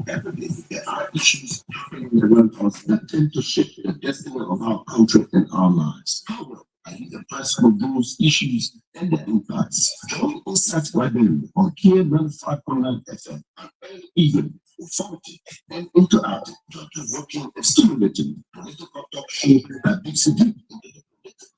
Every day there are issues happening around us that tend to shape the destiny of our culture and our lives. However, I need the price of those issues and their impacts. Join Insight Library on K95.9 FM and even informative and interactive, thought-provoking and stimulating political talk show that digs deep into the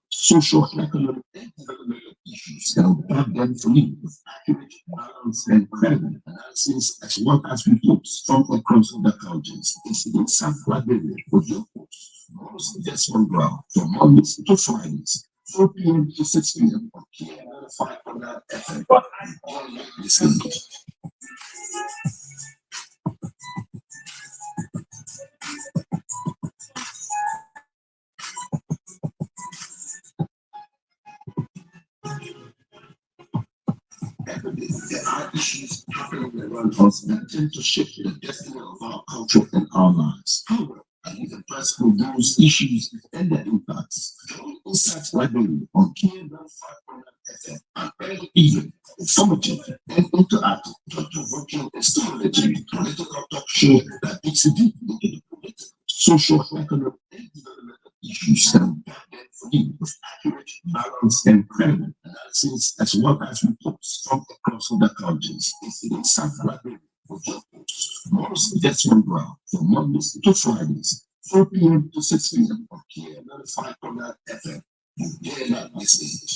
social, economic, and developmental issues that will back them for you with accurate, balanced, and credible analysis as well as reports from across the countries. It's the Insight Library with your host, Desmond from Mondays to Fridays, 4 p.m. to 6 p.m. on K95.9 FM. Listening. Every day there are issues happening around us that tend to shape the destiny of our culture and our lives. However, I need the price of those issues and their impacts. Join Insight Library on K95.9 FM and even informative and interactive, thought-provoking and stimulating political talk show that digs deep into the political, social, economic, and developmental issues that will back them for you with accurate, balanced, and credible analysis as well as reports from across the countries. It's the Insight Library with your host, Desmond from Mondays to Fridays, 4 p.m. to 6 p.m. on K95.9 FM. You dare not miss it.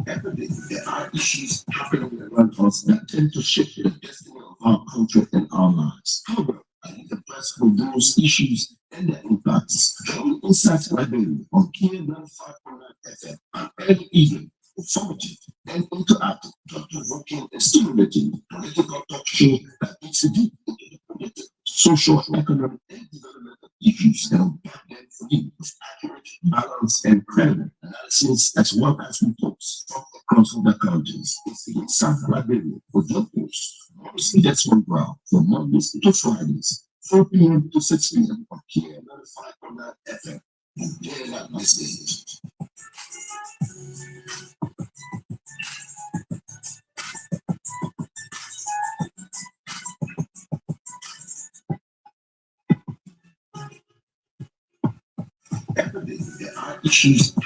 Every day there are issues happening around us that tend to shape the destiny of our culture and our lives. However, I need the price of those issues and their impacts. Join Insight Library on K95.9 FM and even informative and interactive, thought-provoking and stimulating political talk show that digs deep into the political, social, economic, and developmental issues that will back them for you with accurate, balanced, and credible analysis as well as reports from across the countries. It's the Insight Library with your host, Desmond from Mondays to Fridays, 4 p.m. to 6 p.m. on K95.9 FM. You dare not miss it. Every day there are issues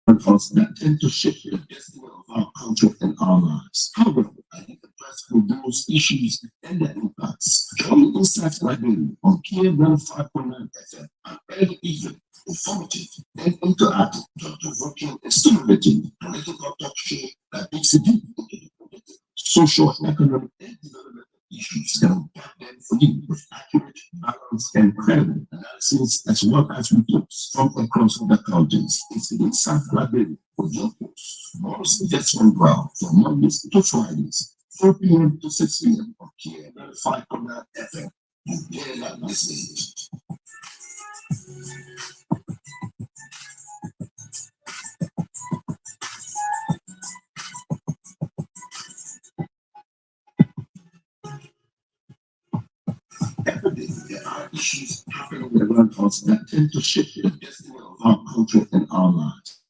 around us that tend to shape the destiny of our culture and our lives. However, I need the price for those issues and their impacts. Join Insight Library on K95.9 FM and even informative and interactive, thought-provoking and stimulating political talk show that digs deep into the political, social, economic, and developmental issues that will back them for you with accurate, balanced, and credible analysis as well as reports from across the countries. It's the Insight Library with your host, Desmond from Mondays to Fridays, 4 p.m. to 6 p.m. on K95.9 FM. You dare not miss it. Every day there are issues happening around us that tend to shape the destiny of our culture and our lives.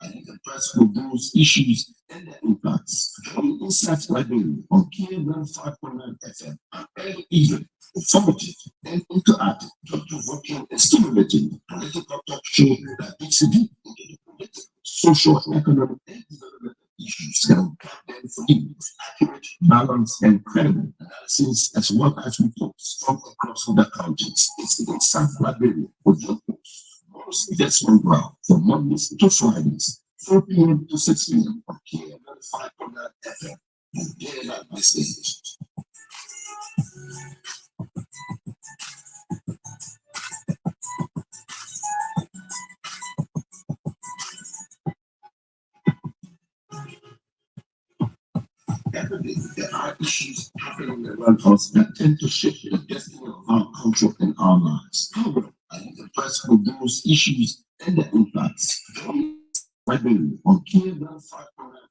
I need the price of those issues and their impacts. Join Insight Library on K95.9 FM and even informative and interactive, thought-provoking and stimulating political talk show that digs deep into the political, social, economic, and developmental issues that will back them for you with accurate, balanced, and credible analysis as well as reports from across the countries. It's the Insight Library with your host, Desmond from Mondays to Fridays, 4 p.m. to 6 p.m. on K95.9 FM. You dare not miss it. Every day there are issues happening around us that tend to shape the destiny of our culture and our lives. However, I need the price for those issues and their impacts. Join Library on K95.9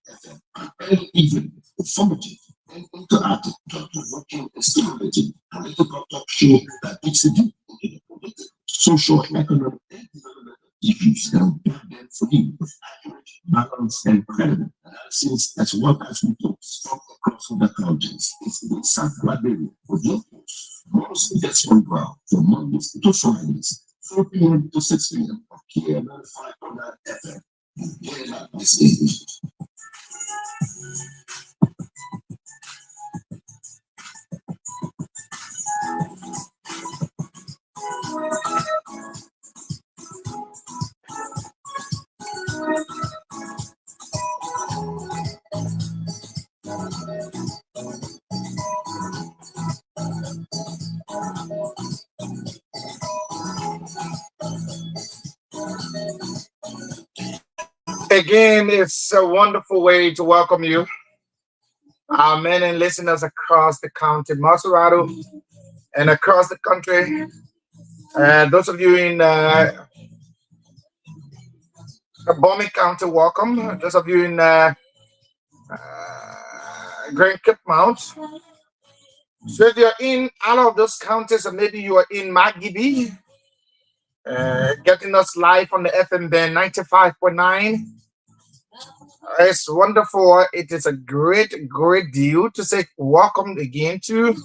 FM and even informative and interactive, thought-provoking and stimulating political talk show that digs deep into the political, social, economic, and development issues that will back them for you with accurate, balanced, and credible analysis as well as reports from across the countries. It's in South Liberia with your host, most Desmond from Mondays to Fridays, 4 p.m. to 6 p.m. on KM95.9 FM. Get it out this stage. Again, it's a wonderful way to welcome you, our men and listeners across the county, Maserado, and across the country. Those of you in Bombing County, welcome. Those of you in Grand Cape Mount. So if you're in all of those counties, or maybe you are in Magibi, getting us live on the FM band 95.9. It's wonderful. It is a great deal to say welcome again to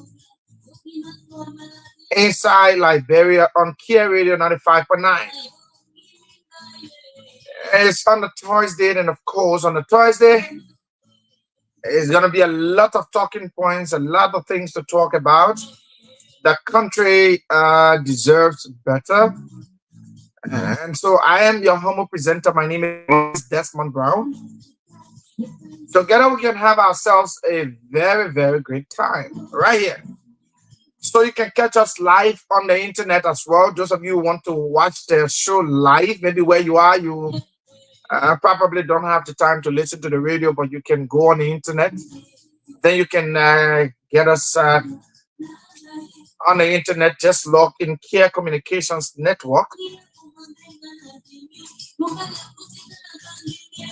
Inside Liberia on Kia Radio 95.9. It's on the Thursday, and of course on the Thursday, it's going to be a lot of talking points, a lot of things to talk about. The country deserves better. And so I am your humble presenter. My name is Desmond Brown. Together we can have ourselves a very great time right here. So you can catch us live on the internet as well. Those of you who want to watch the show live, maybe where you are, you probably don't have the time to listen to the radio, but you can go on the internet. Then you can get us on the internet. Just log in Care Communications Network.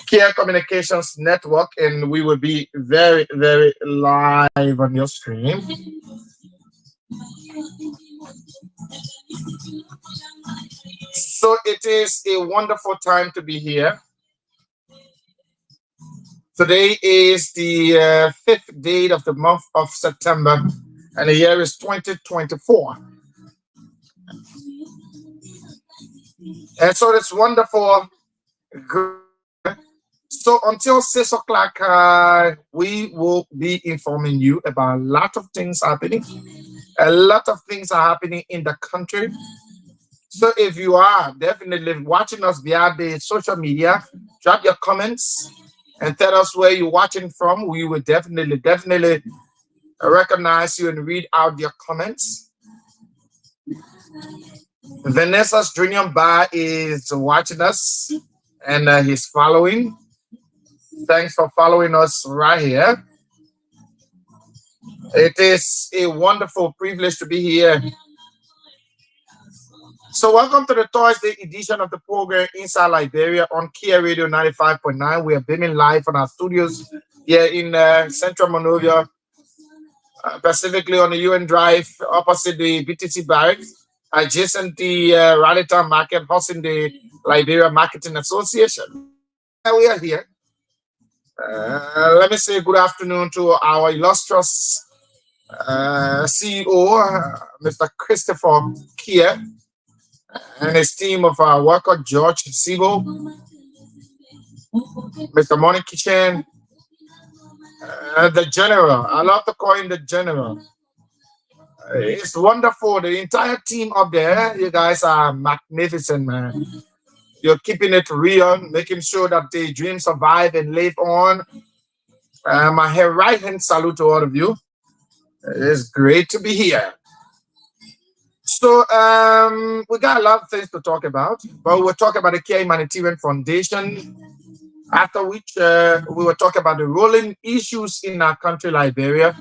Care Communications Network, and we will be very live on your stream. So it is a wonderful time to be here. Today is the 5th day of the month of September, and the year is 2024. And so it's wonderful. So until 6 o'clock, we will be informing you about a lot of things happening. A lot of things are happening in the country. So if you are definitely watching us via the social media, drop your comments and tell us where you're watching from. We will definitely recognize you and read out your comments. Vanessa's Junior Bar is watching us, and he's following. Thanks for following us right here. It is a wonderful privilege to be here. So welcome to the Thursday edition of the program Inside Liberia on Kia Radio 95.9. We are beaming live on our studios here in Central Monrovia, specifically on the UN Drive, opposite the BTC Barracks, adjacent the Rallytown Market, hosting the Liberia Marketing Association. We are here. Let me say good afternoon to our illustrious CEO, Mr. Christopher Kia, and his team of worker, George Sibo, Mr. Money Kitchen, the General. I love to call him the General. It's wonderful. The entire team up there, you guys are magnificent, man. You're keeping it real, making sure that the dream survive and live on. My right hand salute to all of you. It's great to be here. So we got a lot of things to talk about, but we'll talk about the Care Humanitarian Foundation, after which we will talk about the rolling issues in our country, Liberia.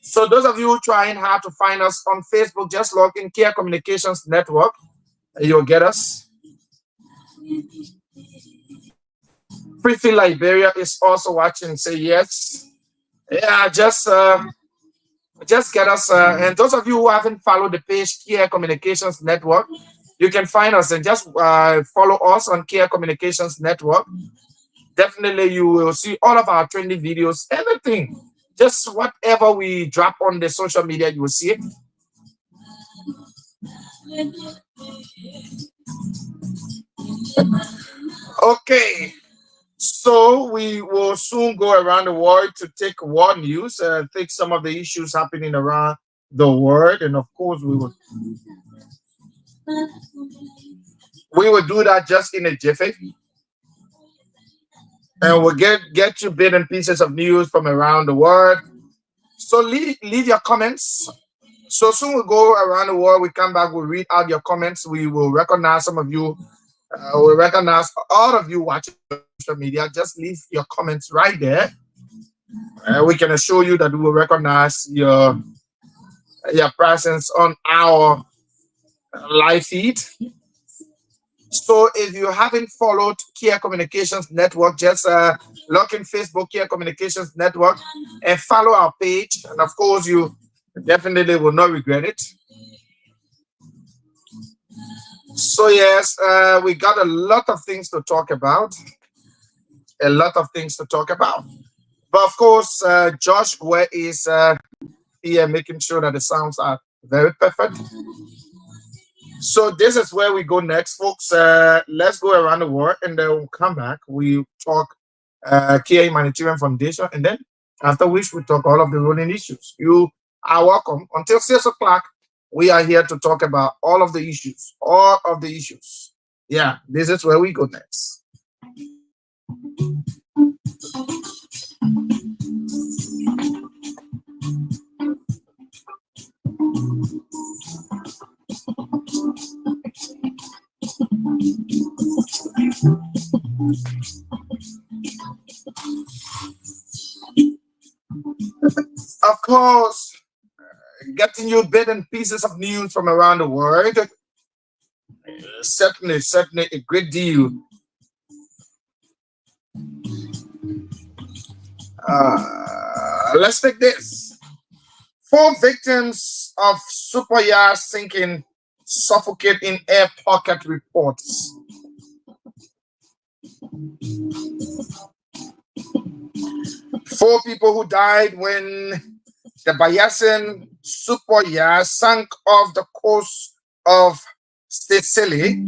So those of you trying hard to find us on Facebook, just log in Care Communications Network, and you'll get us. Pretty Liberia is also watching. Say yes. Yeah, just get us. And those of you who haven't followed the page Care Communications Network, You can find us and just follow us on Care Communications Network. Definitely, you will see all of our trending videos, everything. Just whatever we drop on the social media, you will see it. Okay, so we will soon go around the world to take world news, take some of the issues happening around the world, and of course we will do that just in a jiffy, and we'll get you bits and pieces of news from around the world. So leave your comments. So soon we go around the world, we come back, we'll read out your comments. We will recognize some of you. We'll recognize all of you watching social media. Just leave your comments right there. We can assure you that we will recognize your presence on our live feed. So if you haven't followed Care Communications Network, just log in Facebook Care Communications Network and follow our page. And of course, you definitely will not regret it. So yes, we got a lot of things to talk about. A lot of things to talk about. But of course, Josh Gwe is here making sure that the sounds are very perfect. So this is where we go next, folks. Let's go around the world and then we'll come back. We talk Kia Humanitarian Foundation, and then after which we talk all of the rolling issues. You are welcome. Until 6 o'clock, we are here to talk about all of the issues. All of the issues. Yeah, this is where we go next. Of course, getting you bits and pieces of news from around the world. Certainly a great deal. Let's take this. 4 victims of super yacht sinking suffocate in air pocket reports. 4 people who died when the Bayasin super yacht sank off the coast of Sicily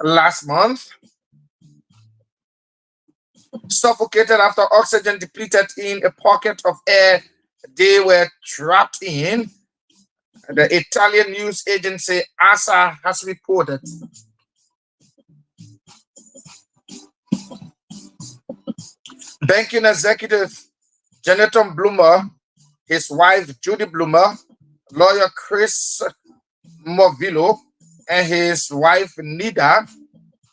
last month, suffocated after oxygen depleted in a pocket of air they were trapped in. The Italian news agency ASA has reported. Banking executive Jonathan Bloomer, his wife Judy Bloomer, lawyer Chris Morvillo, and his wife Nida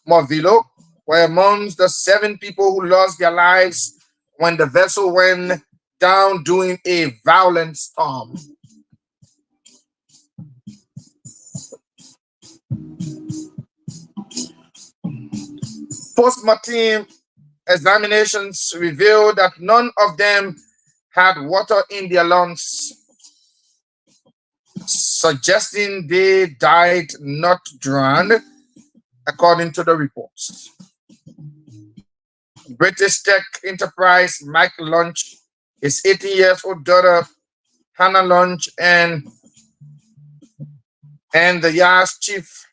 Morvillo were among the 7 people who lost their lives when the vessel went down during a violent storm. Post-mortem examinations revealed that none of them had water in their lungs, suggesting they died not drowned, according to the reports. British tech enterprise Mike Lunch, his 18-year-old daughter Hannah Lunch, and the yacht's chief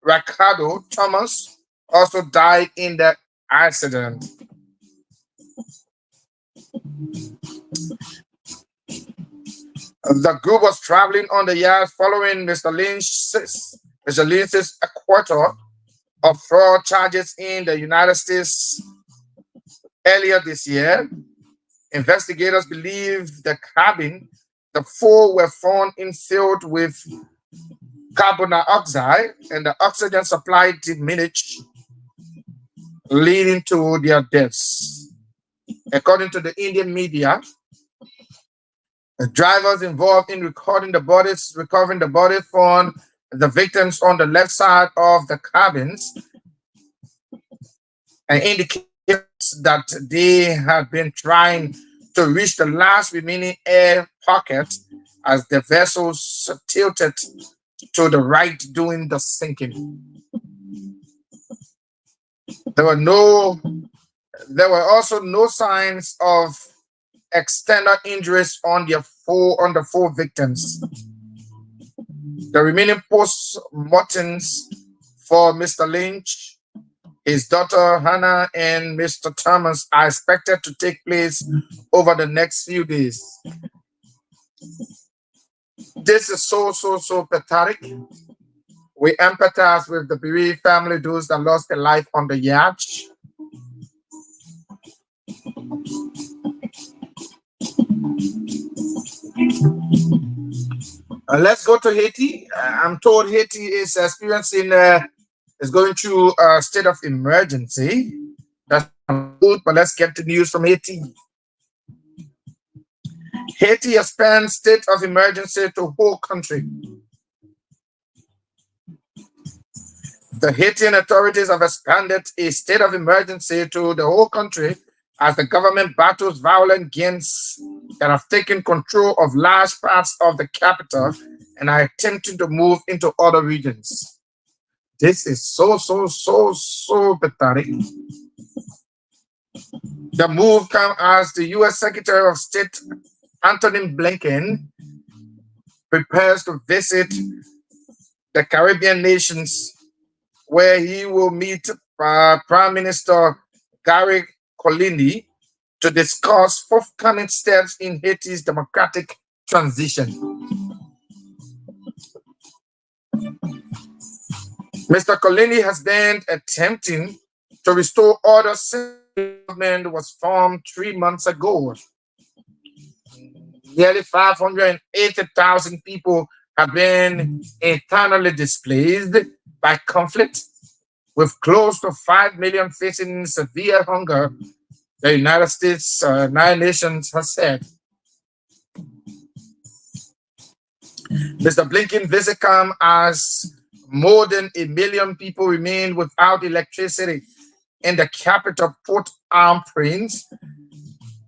Ricardo Thomas also died in the accident. The group was traveling on the yacht following Mr. Lynch's acquittal of fraud charges in the United States earlier this year. Investigators believe the cabin, the 4 were found filled with carbon dioxide, and the oxygen supply diminished, leading to their deaths. According to the Indian media, the drivers involved in recovering the bodies found the victims on the left side of the cabins and indicates that they had been trying to reach the last remaining air pocket as the vessels tilted to the right doing the sinking. There were also no signs of external injuries on the four victims. The remaining post-mortems for Mr. Lynch, his daughter Hannah, and Mr. Thomas are expected to take place over the next few days. This is so pathetic. We empathize with the bereaved family, those that lost their life on the yacht. Let's go to Haiti. I'm told Haiti is is going through a state of emergency. That's good, but let's get the news from Haiti. Haiti has spent state of emergency to whole country. The Haitian authorities have expanded a state of emergency to the whole country as the government battles violent gangs that have taken control of large parts of the capital and are attempting to move into other regions. This is so pathetic. The move comes as the U.S. Secretary of State Anthony Blinken prepares to visit the Caribbean nations, where he will meet Prime Minister Gary Colini to discuss forthcoming steps in Haiti's democratic transition. Mr. Colini has been attempting to restore order since the government was formed 3 months ago. Nearly 580,000 people have been internally displaced by conflict, with close to 5 million facing severe hunger, the United States, United Nations has said. Mr. Blinken visit come as more than 1 million people remain without electricity in the capital Port-au-Prince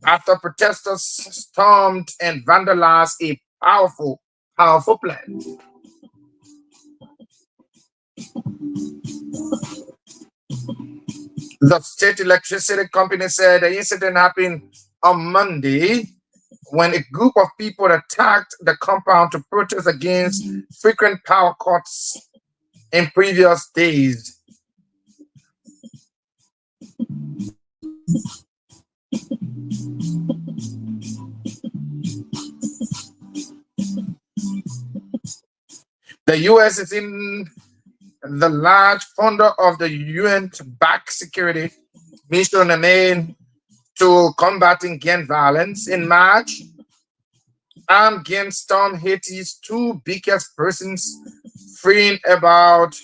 after protesters stormed and vandalized a powerful plant. The state electricity company said the incident happened on Monday when a group of people attacked the compound to protest against frequent power cuts in previous days. The U.S. is in the large funder of the UN-backed security mission aimed to combating gang violence. In March, armed gangs stormed Haiti's two biggest prisons, freeing about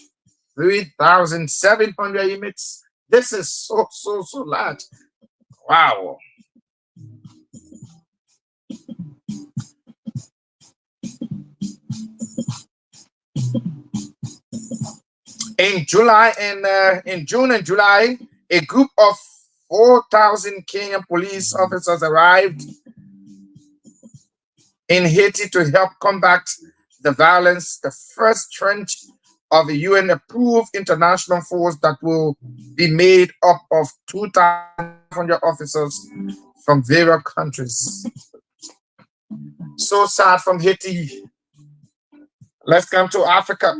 3,700 inmates. This is so large. Wow. In June and July, a group of 4,000 Kenyan police officers arrived in Haiti to help combat the violence, the first tranche of a UN-approved international force that will be made up of 2,500 officers from various countries. So sad from Haiti. Let's come to Africa.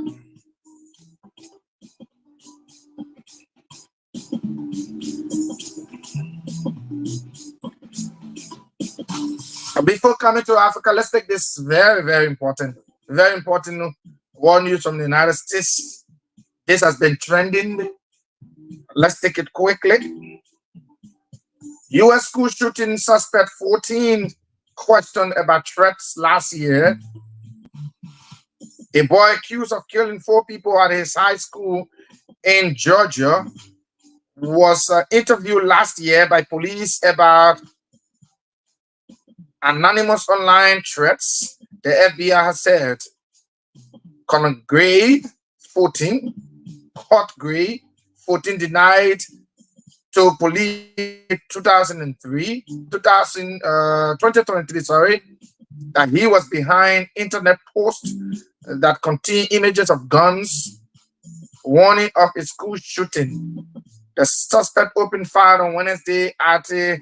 Before coming to Africa, let's take this very important war news from the United States. This has been trending. Let's take it quickly. U.S. school shooting suspect 14 questioned about threats last year. A boy accused of killing 4 people at his high school in Georgia was interviewed last year by police about anonymous online threats. The FBI has said Colonel Gray 14, Hot Gray 14 denied to police 2023, that he was behind internet posts that contain images of guns, warning of a school shooting. The suspect opened fire on Wednesday at a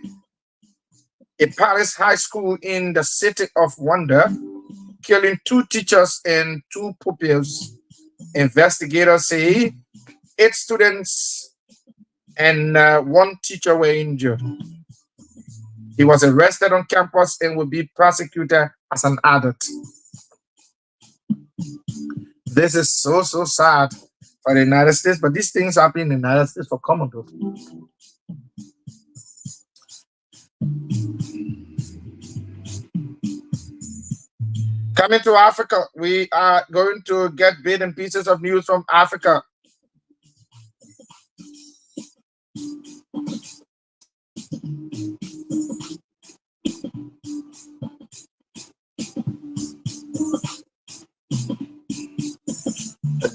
Paris high school in the city of Wonder, killing 2 teachers and 2 pupils. Investigators say 8 students and 1 teacher were injured. He was arrested on campus and will be prosecuted as an adult. This is so sad for the United States, but these things happen in the United States for Commonwealth. Coming to Africa, we are going to get bits and pieces of news from Africa.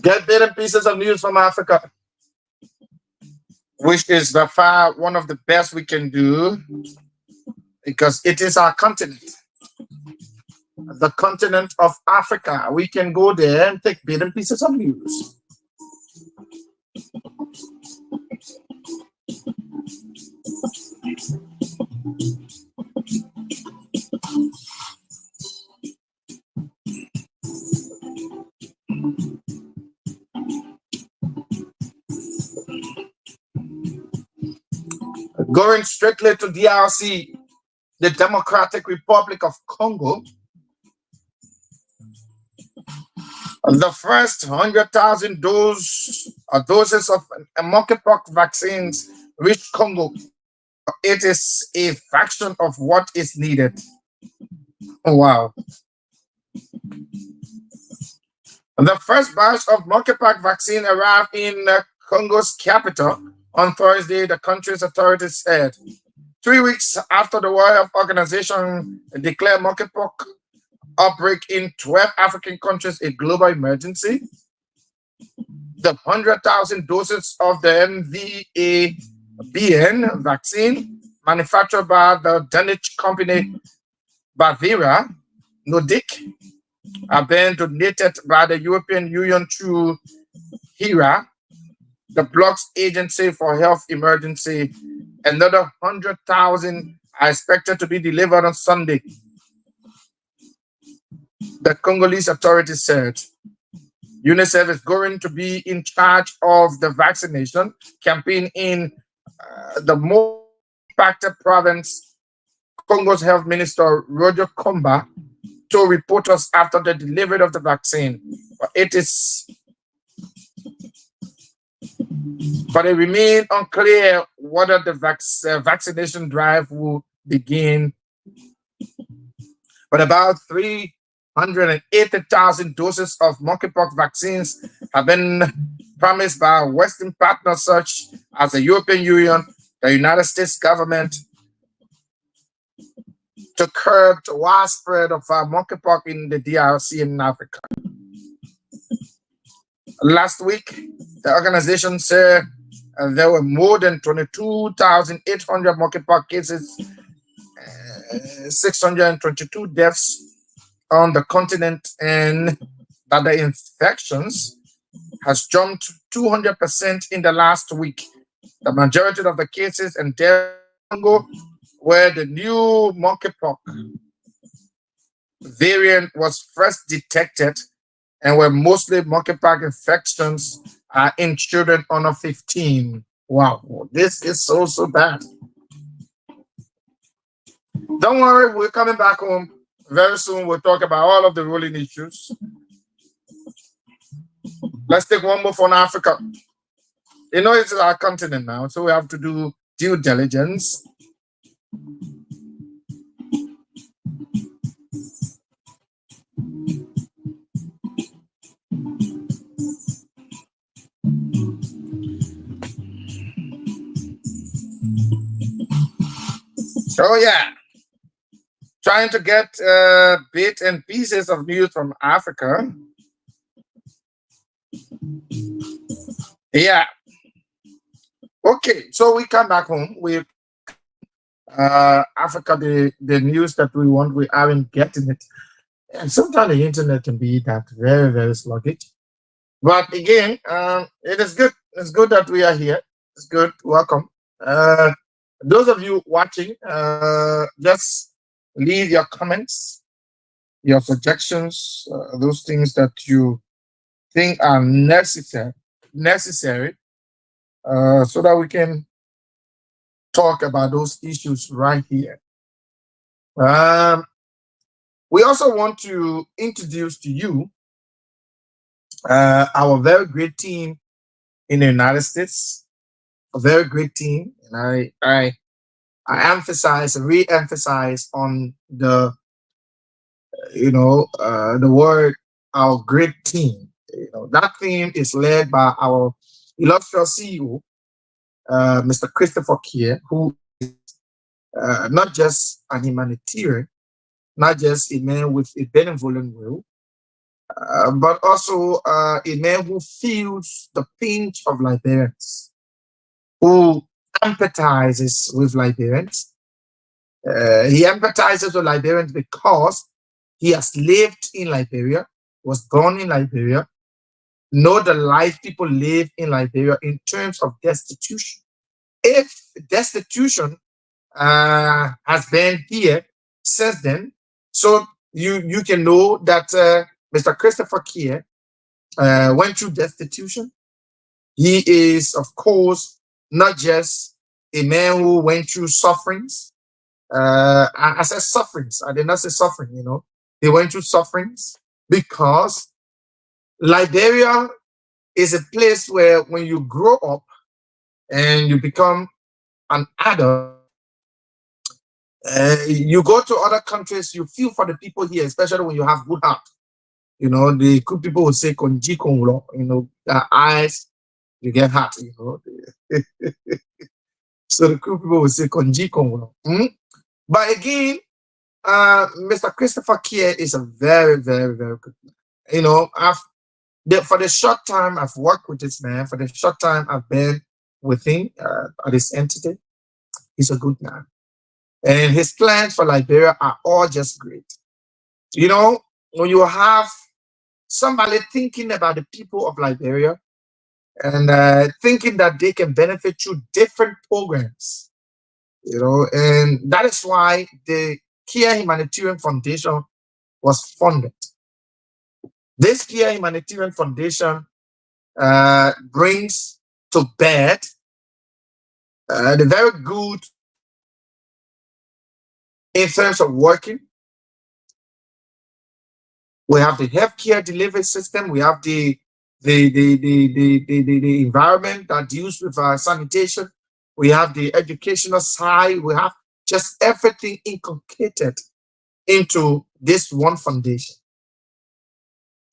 Get bits and pieces of news from Africa, which is by far one of the best we can do because it is our continent. The continent of Africa. We can go there and take bits and pieces of news. Going strictly to DRC, the Democratic Republic of Congo, the first 100,000 doses of monkeypox vaccines reached Congo. It is a fraction of what is needed. Wow. The first batch of monkeypox vaccine arrived in Congo's capital on Thursday, the country's authorities said. 3 weeks after the World Health Organization declared monkeypox outbreak in 12 African countries a global emergency, the 100,000 doses of the MVABN vaccine manufactured by the Danish company Bavira Nordic have been donated by the European Union through HERA, the bloc's agency for health emergency. Another 100,000 are expected to be delivered on Sunday, the Congolese authorities said. UNICEF is going to be in charge of the vaccination campaign in the most impacted province. Congo's health minister, Roger Komba, told reporters after the delivery of the vaccine. But it remains unclear whether the vaccination drive will begin. But about 380,000 doses of monkeypox vaccines have been promised by Western partners such as the European Union, the United States government, to curb the widespread of monkeypox in the DRC in Africa. Last week, the organization said there were more than 22,800 monkeypox cases, 622 deaths on the continent, and that the infections has jumped 200% in the last week. The majority of the cases in Congo where the new monkeypox variant was first detected and where mostly monkeypox infections are in children under 15. Wow, this is so bad. Don't worry, we're coming back home very soon. We'll talk about all of the ruling issues. Let's take one more from Africa. You know, it's our continent now, so we have to do due diligence. So yeah, trying to get bits and pieces of news from Africa. Yeah. Okay, so we come back home with Africa, the news that we want, we aren't getting it. And sometimes the internet can be that very, very sluggish. But again, it is good. It's good that we are here. It's good. Welcome. Uh, those of you watching, just leave your comments, your suggestions, those things that you think are necessary, so that we can talk about those issues right here. Um, we also want to introduce to you our very great team in the United States, a very great team, and I emphasize and re-emphasize on the word our great team. That team is led by our illustrious CEO, Mr. Christopher Kier, who is not just an humanitarian, not just a man with a benevolent will, but also a man who feels the pinch of Liberians, who empathizes with Liberians. He empathizes with Liberians because he has lived in Liberia, was born in Liberia, know the life people live in Liberia in terms of destitution. If destitution has been here since then, so you can know that Mr. Christopher Kier went through destitution. He is, of course, not just a man who went through sufferings. I said sufferings. I did not say suffering. He went through sufferings because Liberia is a place where when you grow up and you become an adult, you go to other countries, you feel for the people here, especially when you have good heart. The good people will say "konji kongulo," their eyes, you get hot. So the good people will say "konji kongulo." But again, Mr. Christopher Kier is a very, very, very good man. For the short time I've worked with this man, for the short time I've been with him at this entity, he's a good man. And his plans for Liberia are all just great. When you have somebody thinking about the people of Liberia and thinking that they can benefit through different programs, and that is why the Kia Humanitarian Foundation was funded. This Kia Humanitarian Foundation brings to bear the very good in terms of working. We have the healthcare delivery system. We have the environment that deals with sanitation. We have the educational side. We have just everything inculcated into this one foundation.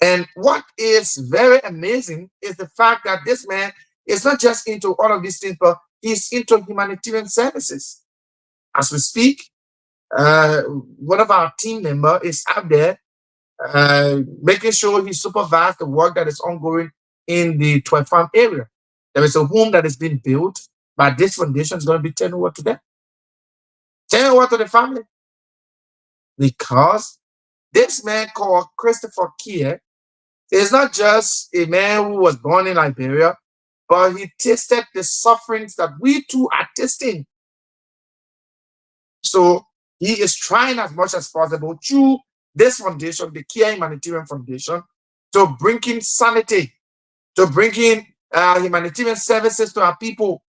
And what is very amazing is the fact that this man is not just into all of these things, but he's into humanitarian services. As we speak, one of our team members is out there making sure he supervises the work that is ongoing in the 12 farm area. There is a home that is being built, but this foundation is going to be turned over to them. Turn over to the family. Because this man called Christopher Kier is not just a man who was born in Liberia, but he tasted the sufferings that we too are tasting. So he is trying as much as possible through this foundation, the Kia Humanitarian Foundation, to bring in sanity, to bring in humanitarian services to our people.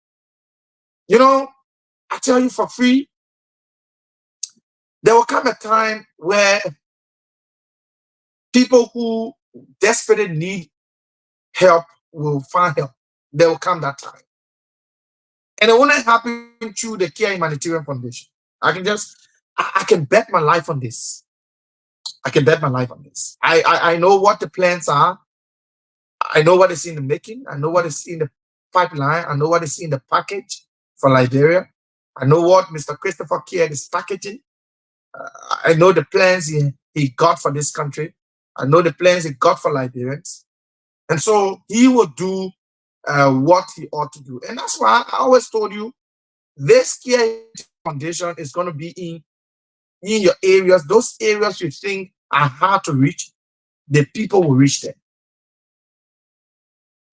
I tell you for free, there will come a time where people who desperately need help will find help. There will come that time. And it won't happen through the Kia Humanitarian Foundation. I can bet my life on this. I can bet my life on this. I know what the plans are. I know what is in the making. I know what is in the pipeline. I know what is in the package for Liberia. I know what Mr. Christopher Kier is packaging. I know the plans he got for this country. I know the plans he got for Liberians. And so he will do what he ought to do. And that's why I always told you this Kia Foundation is going to be in your areas, those areas you think are hard to reach, the people will reach them.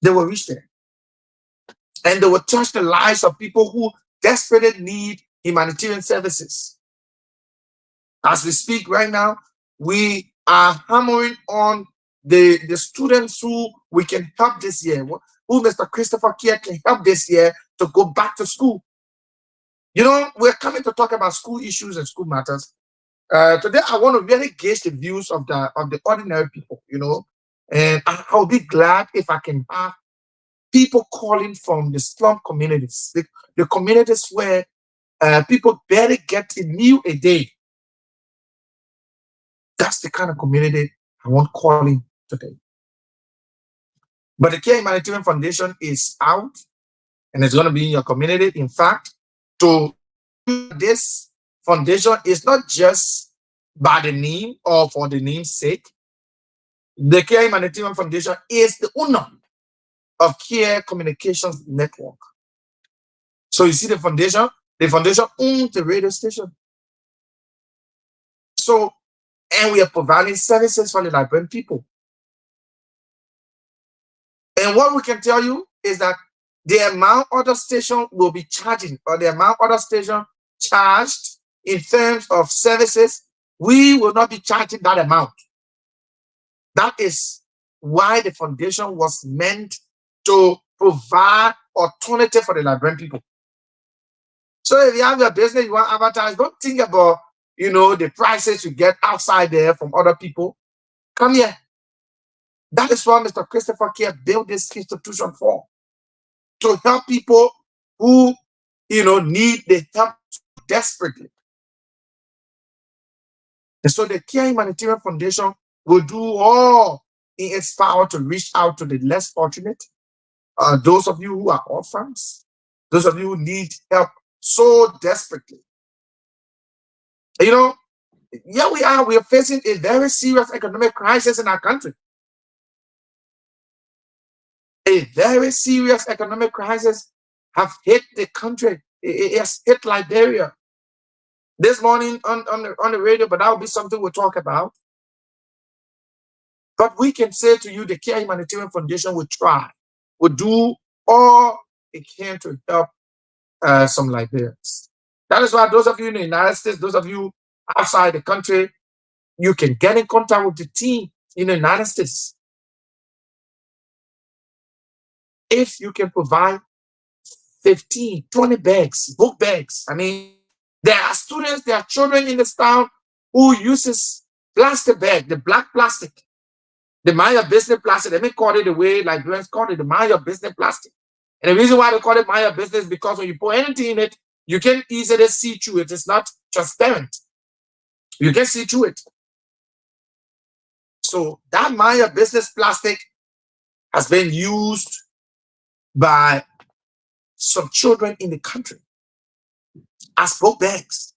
They will reach them. And they will touch the lives of people who desperately need humanitarian services. As we speak right now, we are hammering on the students who we can help this year, who Mr. Christopher Kia can help this year to go back to school. You know, we're coming to talk about school issues and school matters. Today, I want to really gauge the views of the ordinary people, you know, and I'll be glad if I can have people calling from the slum communities, the communities where people barely get a meal a day. That's the kind of community I want calling today. But the Care Humanitarian Foundation is out and it's going to be in your community. In fact, to tell you this foundation is not just by the name or for the name's sake. The Care Humanitarian Foundation is the owner of Care Communications Network. So you see the foundation owns the radio station. So, and we are providing services for the Liberian people. And what we can tell you is that the amount other station will be charging, or the amount other station charged in terms of services, we will not be charging that amount. That is why the foundation was meant to provide alternative for the Liberian people. So if you have your business, you want to advertise, don't think about, you know, the prices you get outside there from other people. Come here. That is what Mr. Christopher Kia built this institution for. To help people who, you know, need the help desperately. And so the Care Humanitarian Foundation will do all in its power to reach out to the less fortunate, those of you who are orphans, those of you who need help so desperately. You know, here we are facing a very serious economic crisis in our country. A very serious economic crisis have hit the country. It has hit Liberia. This morning on the radio, but that will be something we'll talk about. But we can say to you, the Care Humanitarian Foundation will try, will do all it can to help some Liberians. That is why those of you in the United States, those of you outside the country, you can get in contact with the team in the United States. If you can provide 15, 20 bags, book bags. I mean, there are students, there are children in this town who uses plastic bag, the black plastic, the mind your business plastic. They may call it the way Liberians call it, the mind your business plastic. And the reason why they call it mind your business is because when you put anything in it, you can easily see through it. It's not transparent. You can see through it. So that mind your business plastic has been used by some children in the country as book bags.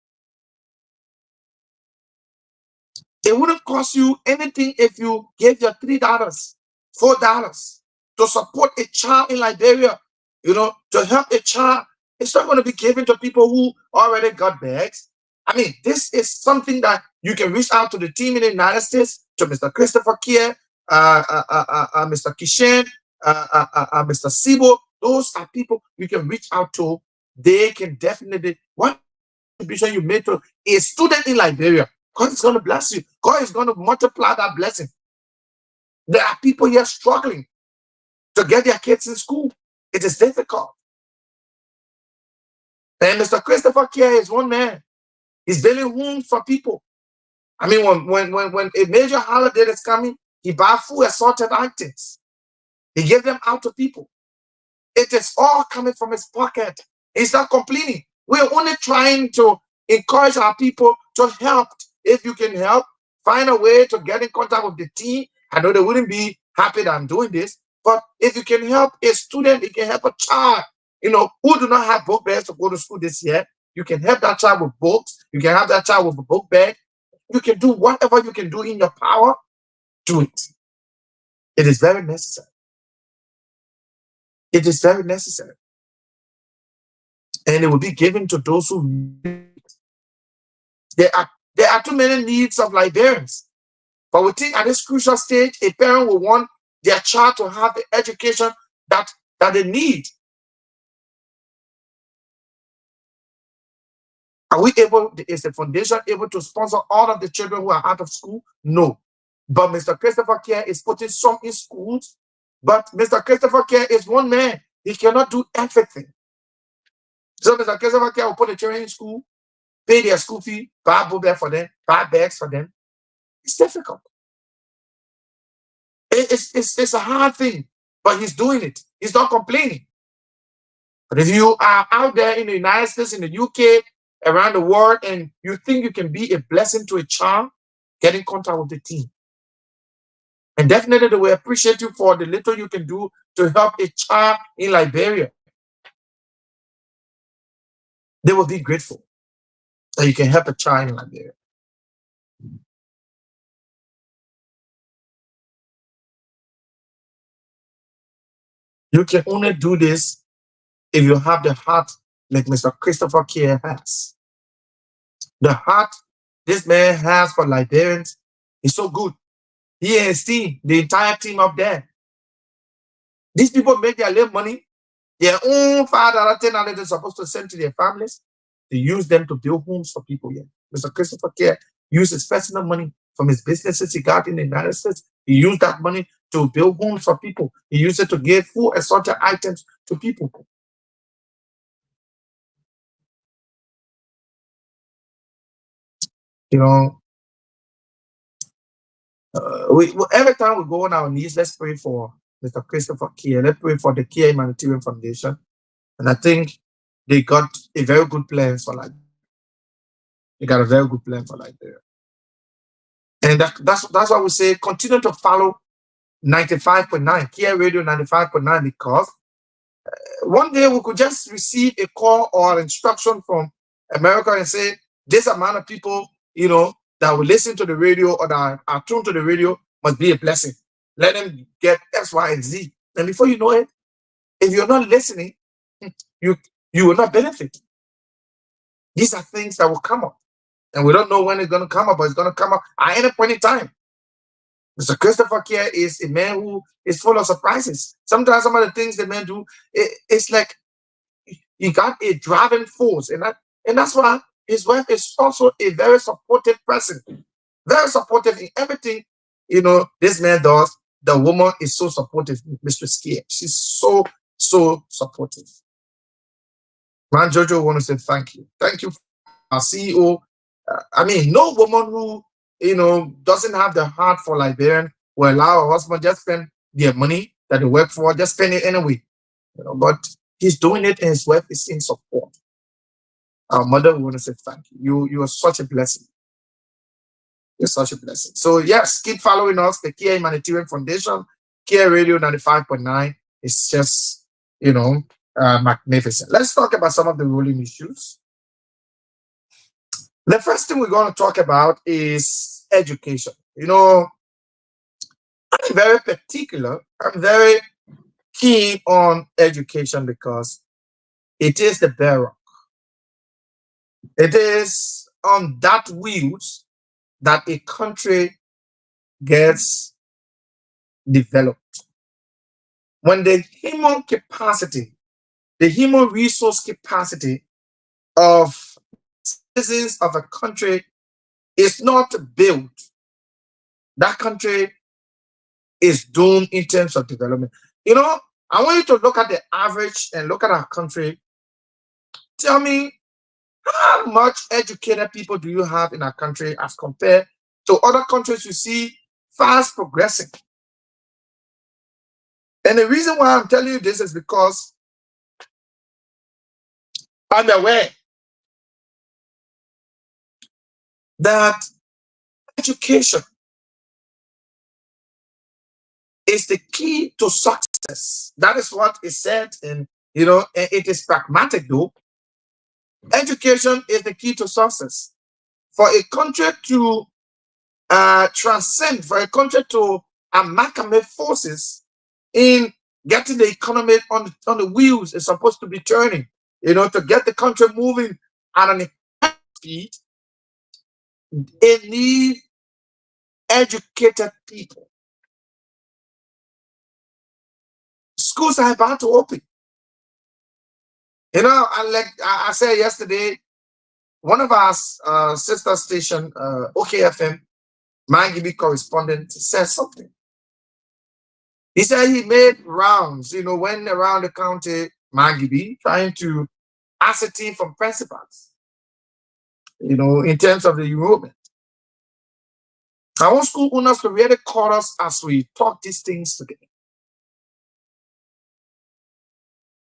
It wouldn't cost you anything if you gave your $3, $4 to support a child in Liberia, you know, to help a child. It's not going to be given to people who already got bags. I mean, this is something that you can reach out to the team in the United States, to Mr. Christopher Kia, Mr. Kishen, Mr. Sibo. Those are people you can reach out to. They can definitely, what contribution you made to a student in Liberia, God is going to bless you. God is going to multiply that blessing. There are people here struggling to get their kids in school. It is difficult. And Mr. Christopher Kia is one man. He's building homes for people. I mean, when a major holiday is coming, he buys food, assorted items. He gives them out to people. It is all coming from his pocket. He's not complaining. We're only trying to encourage our people to help. If you can help, find a way to get in contact with the team. I know they wouldn't be happy that I'm doing this, but if you can help a student, you can help a child, you know, who do not have book bags to go to school this year. You can help that child with books. You can help that child with a book bag. You can do whatever you can do in your power. Do it. It is very necessary. It is very necessary. And it will be given to those who need it. There are too many needs of Liberians. But we think at this crucial stage, a parent will want their child to have the education that they need. Are we able, is the foundation able to sponsor all of the children who are out of school? No. But Mr. Christopher Care is putting some in schools. But Mr. Christopher Care is one man. He cannot do everything. So Mr. Christopher Care will put the children in school, pay their school fee, buy book bag for them, buy bags for them. It's difficult. It's a hard thing, but he's doing it. He's not complaining. But if you are out there in the United States, in the UK, around the world, and you think you can be a blessing to a child, get in contact with the team. And definitely they will appreciate you for the little you can do to help a child in Liberia. They will be grateful that you can help a child in Liberia. You can only do this if you have the heart like Mr. Christopher Care has. The heart this man has for Liberians is so good. He and his team, the entire team up there. These people make their little money, their own $5, $10 they're supposed to send to their families. They use them to build homes for people here. Mr. Christopher Care uses personal money from his businesses he got in the United States. He used that money to build homes for people. He used it to give food and such items to people. You know, every time we go on our knees, let's pray for Mr. Christopher Care. Let's pray for the Care Humanitarian Foundation. And I think they got a very good plan for Liberia. They got a very good plan for Liberia. And that's why we say continue to follow 95.9, Care Radio 95.9, because one day we could just receive a call or instruction from America and say, this amount of people, that will listen to the radio or that are tuned to the radio must be a blessing. Let them get X, Y, and Z. And before you know it, if you're not listening, you will not benefit. These are things that will come up. And we don't know when it's going to come up, but it's going to come up at any point in time. Mr. Christopher Care is a man who is full of surprises. Sometimes some of the things the man do, it's like he got a driving force. And that's why his wife is also a very supportive person. Very supportive in everything, this man does. The woman is so supportive, Mistress Care. She's so supportive. Man, Jojo, want to say thank you. Thank you, our CEO. No woman who, doesn't have the heart for Liberian will allow her husband just spend their money that they work for, just spend it anyway. But he's doing it and his wife is in support. Our mother want to say thank you. You are such a blessing. You're such a blessing. So yes, keep following us, the Care Humanitarian Foundation, Care Radio 95.9. It's just, magnificent. Let's talk about some of the ruling issues. The first thing we're going to talk about is education. I'm very particular. I'm very keen on education because it is the bedrock. It is on that wheels that a country gets developed. When the human capacity, the human resource capacity of citizens of a country is not built, that country is doomed in terms of development. I want you to look at the average and look at our country. Tell me, how much educated people do you have in our country as compared to other countries you see fast progressing? And the reason why I'm telling you this is because I'm aware that education is the key to success. That is what is said, and it is pragmatic though. Education is the key to success. For a country to transcend, for a country to amalgamate forces in getting the economy on the wheels, it's supposed to be turning, to get the country moving at an speed, it needs educated people. Schools are about to open. You know, like I said yesterday, one of our sister station, OKFM, Mangibi correspondent, said something. He said he made rounds, went around the county, Mangibi, trying to ascertain from principals, in terms of the enrollment. I want school owners to really call us as we talk these things together.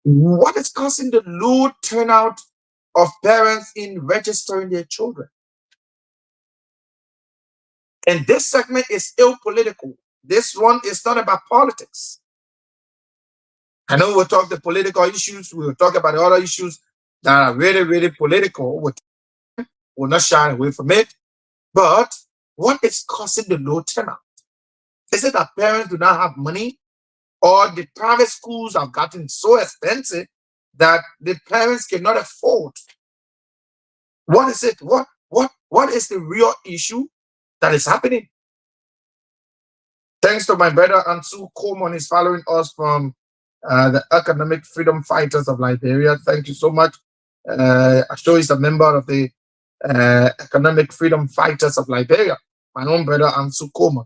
What is causing the low turnout of parents in registering their children? And this segment is still political. This one is not about politics. I know we'll talk the political issues. We'll talk about the other issues that are really, really political. We'll not shy away from it. But what is causing the low turnout? Is it that parents do not have money, or the private schools have gotten so expensive that the parents cannot afford? What is it? What is the real issue that is happening? Thanks to my brother Ansu Coleman is following us from the Economic Freedom Fighters of Liberia. Thank you so much. Asho is a member of the Economic Freedom Fighters of Liberia. My own brother Ansu Coleman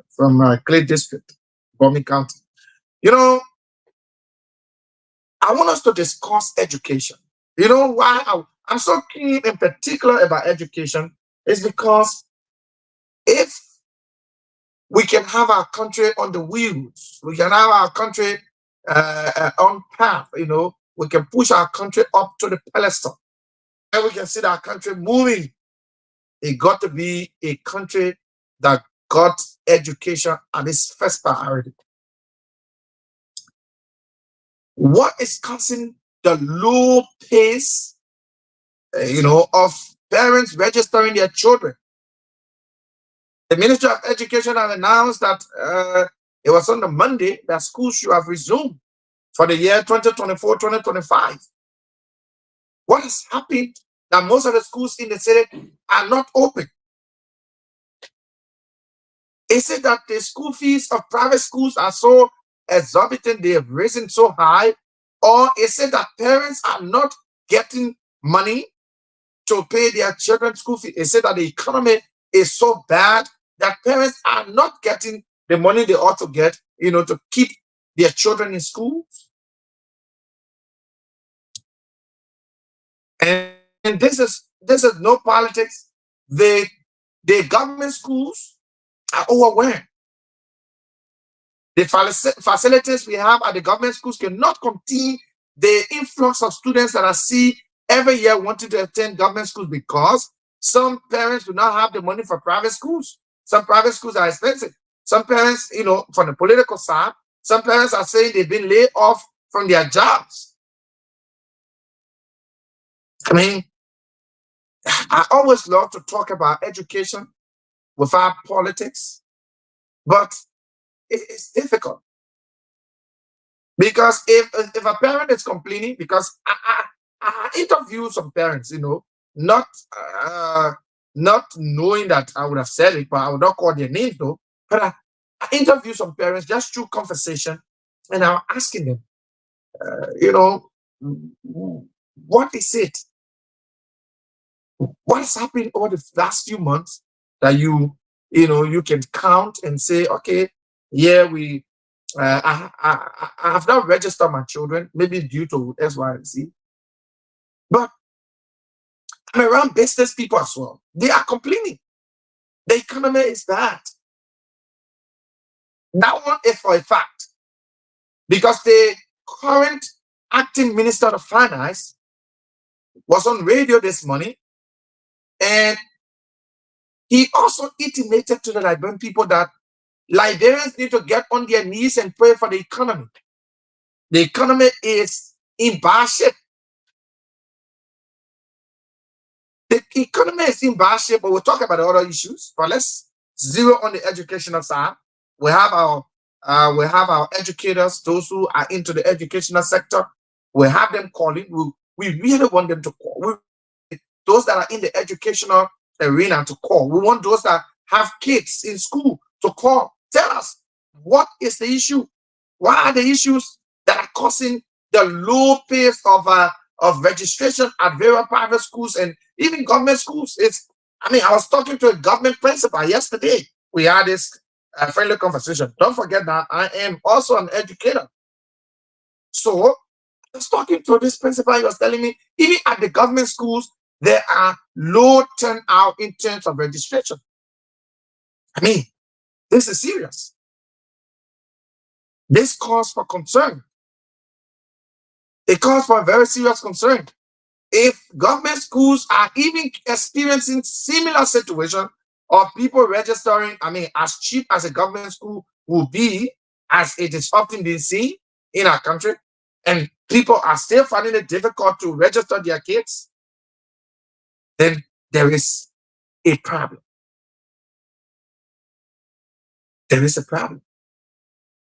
from Clay District, Bomi County. I want us to discuss education. You know why I'm so keen in particular about education is because if we can have our country on the wheels, we can have our country on path, we can push our country up to the pedestal, and we can see our country moving. It got to be a country that got education at its first priority. What is causing the low pace, of parents registering their children? The Ministry of Education has announced that it was on the Monday that schools should have resumed for the year 2024-2025. What has happened that most of the schools in the city are not open? Is it that the school fees of private schools are so exorbitant, they have risen so high? Or is it that parents are not getting money to pay their children's school fees? Is it that the economy is so bad that parents are not getting the money they ought to get, to keep their children in school? And this is no politics. The government schools are overwhelmed. The facilities we have at the government schools cannot contain the influx of students that I see every year wanting to attend government schools, because some parents do not have the money for private schools. Some private schools are expensive. Some parents, from the political side, some parents are saying they've been laid off from their jobs. I mean, I always love to talk about education without politics, but it's difficult. Because if a parent is complaining, because I interview some parents, not knowing that I would have said it, but I would not call their names though. But I interview some parents just through conversation, and I'm asking them, what is it? What has happened over the last few months that you can count and say, okay, yeah, I have not registered my children, maybe due to X, Y, and Z. But I'm around business people as well. They are complaining. The economy is bad. That one is for a fact. Because the current acting Minister of Finance was on radio this morning, and he also intimated to the Liberian people that Liberians need to get on their knees and pray for the economy. The economy is in bad shape. The economy is in bad shape, but we'll talk about the other issues. But let's zero on the educational side. We have our educators, those who are into the educational sector. We have them calling. We really want them to call. Those that are in the educational arena to call. We want those that have kids in school to call. Tell us, what is the issue? What are the issues that are causing the low pace of registration at various private schools and even government schools? I was talking to a government principal yesterday. We had this friendly conversation. Don't forget that I am also an educator. So I was talking to this principal. He was telling me, even at the government schools, there are low turnout in terms of registration. This is serious. This calls for concern. It calls for a very serious concern. If government schools are even experiencing similar situation of people registering, as cheap as a government school will be, as it is often been seen in our country, and people are still finding it difficult to register their kids, then there is a problem. There is a problem.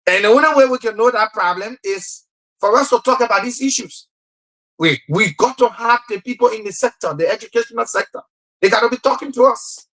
And the only way we can know that problem is for us to talk about these issues. We got to have the people in the sector, the educational sector. They got to be talking to us.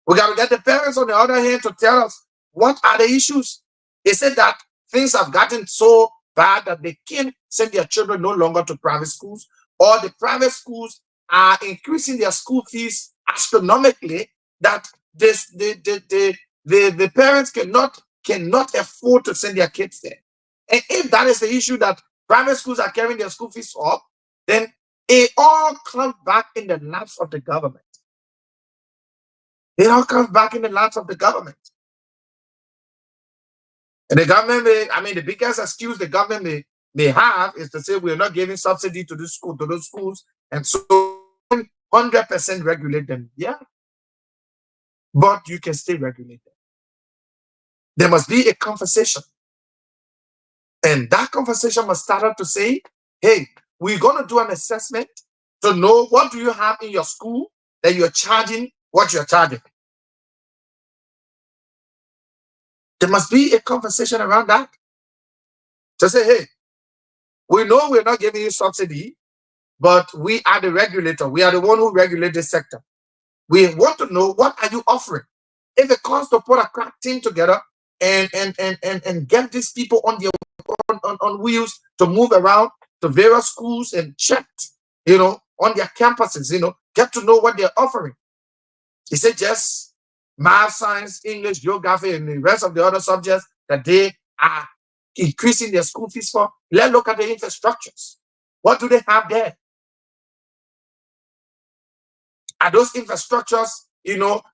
We got to get the parents on the other hand to tell us what are the issues. They said that things have gotten so bad that they can't send their children no longer to private schools, or the private schools are increasing their school fees astronomically that the parents cannot afford to send their kids there. And if that is the issue, that private schools are carrying their school fees up, then it all comes back in the laps of the government. It all comes back in the laps of the government. And the government the biggest excuse the government may have is to say we're not giving subsidy to those schools, and so 100% regulate them. Yeah. But you can still regulate them. There must be a conversation. And that conversation must start out to say, hey, we're going to do an assessment to know what do you have in your school that you're charging what you're charging. There must be a conversation around that. To say, hey, we know we're not giving you subsidy, but we are the regulator. We are the one who regulates the sector. We want to know, what are you offering? If it costs to put a crack team together and get these people on their on wheels to move around to various schools and check, on their campuses, get to know what they're offering. Is it just math, science, English, geography, and the rest of the other subjects that they are increasing their school fees for? Let's look at the infrastructures. What do they have there? Are those infrastructures,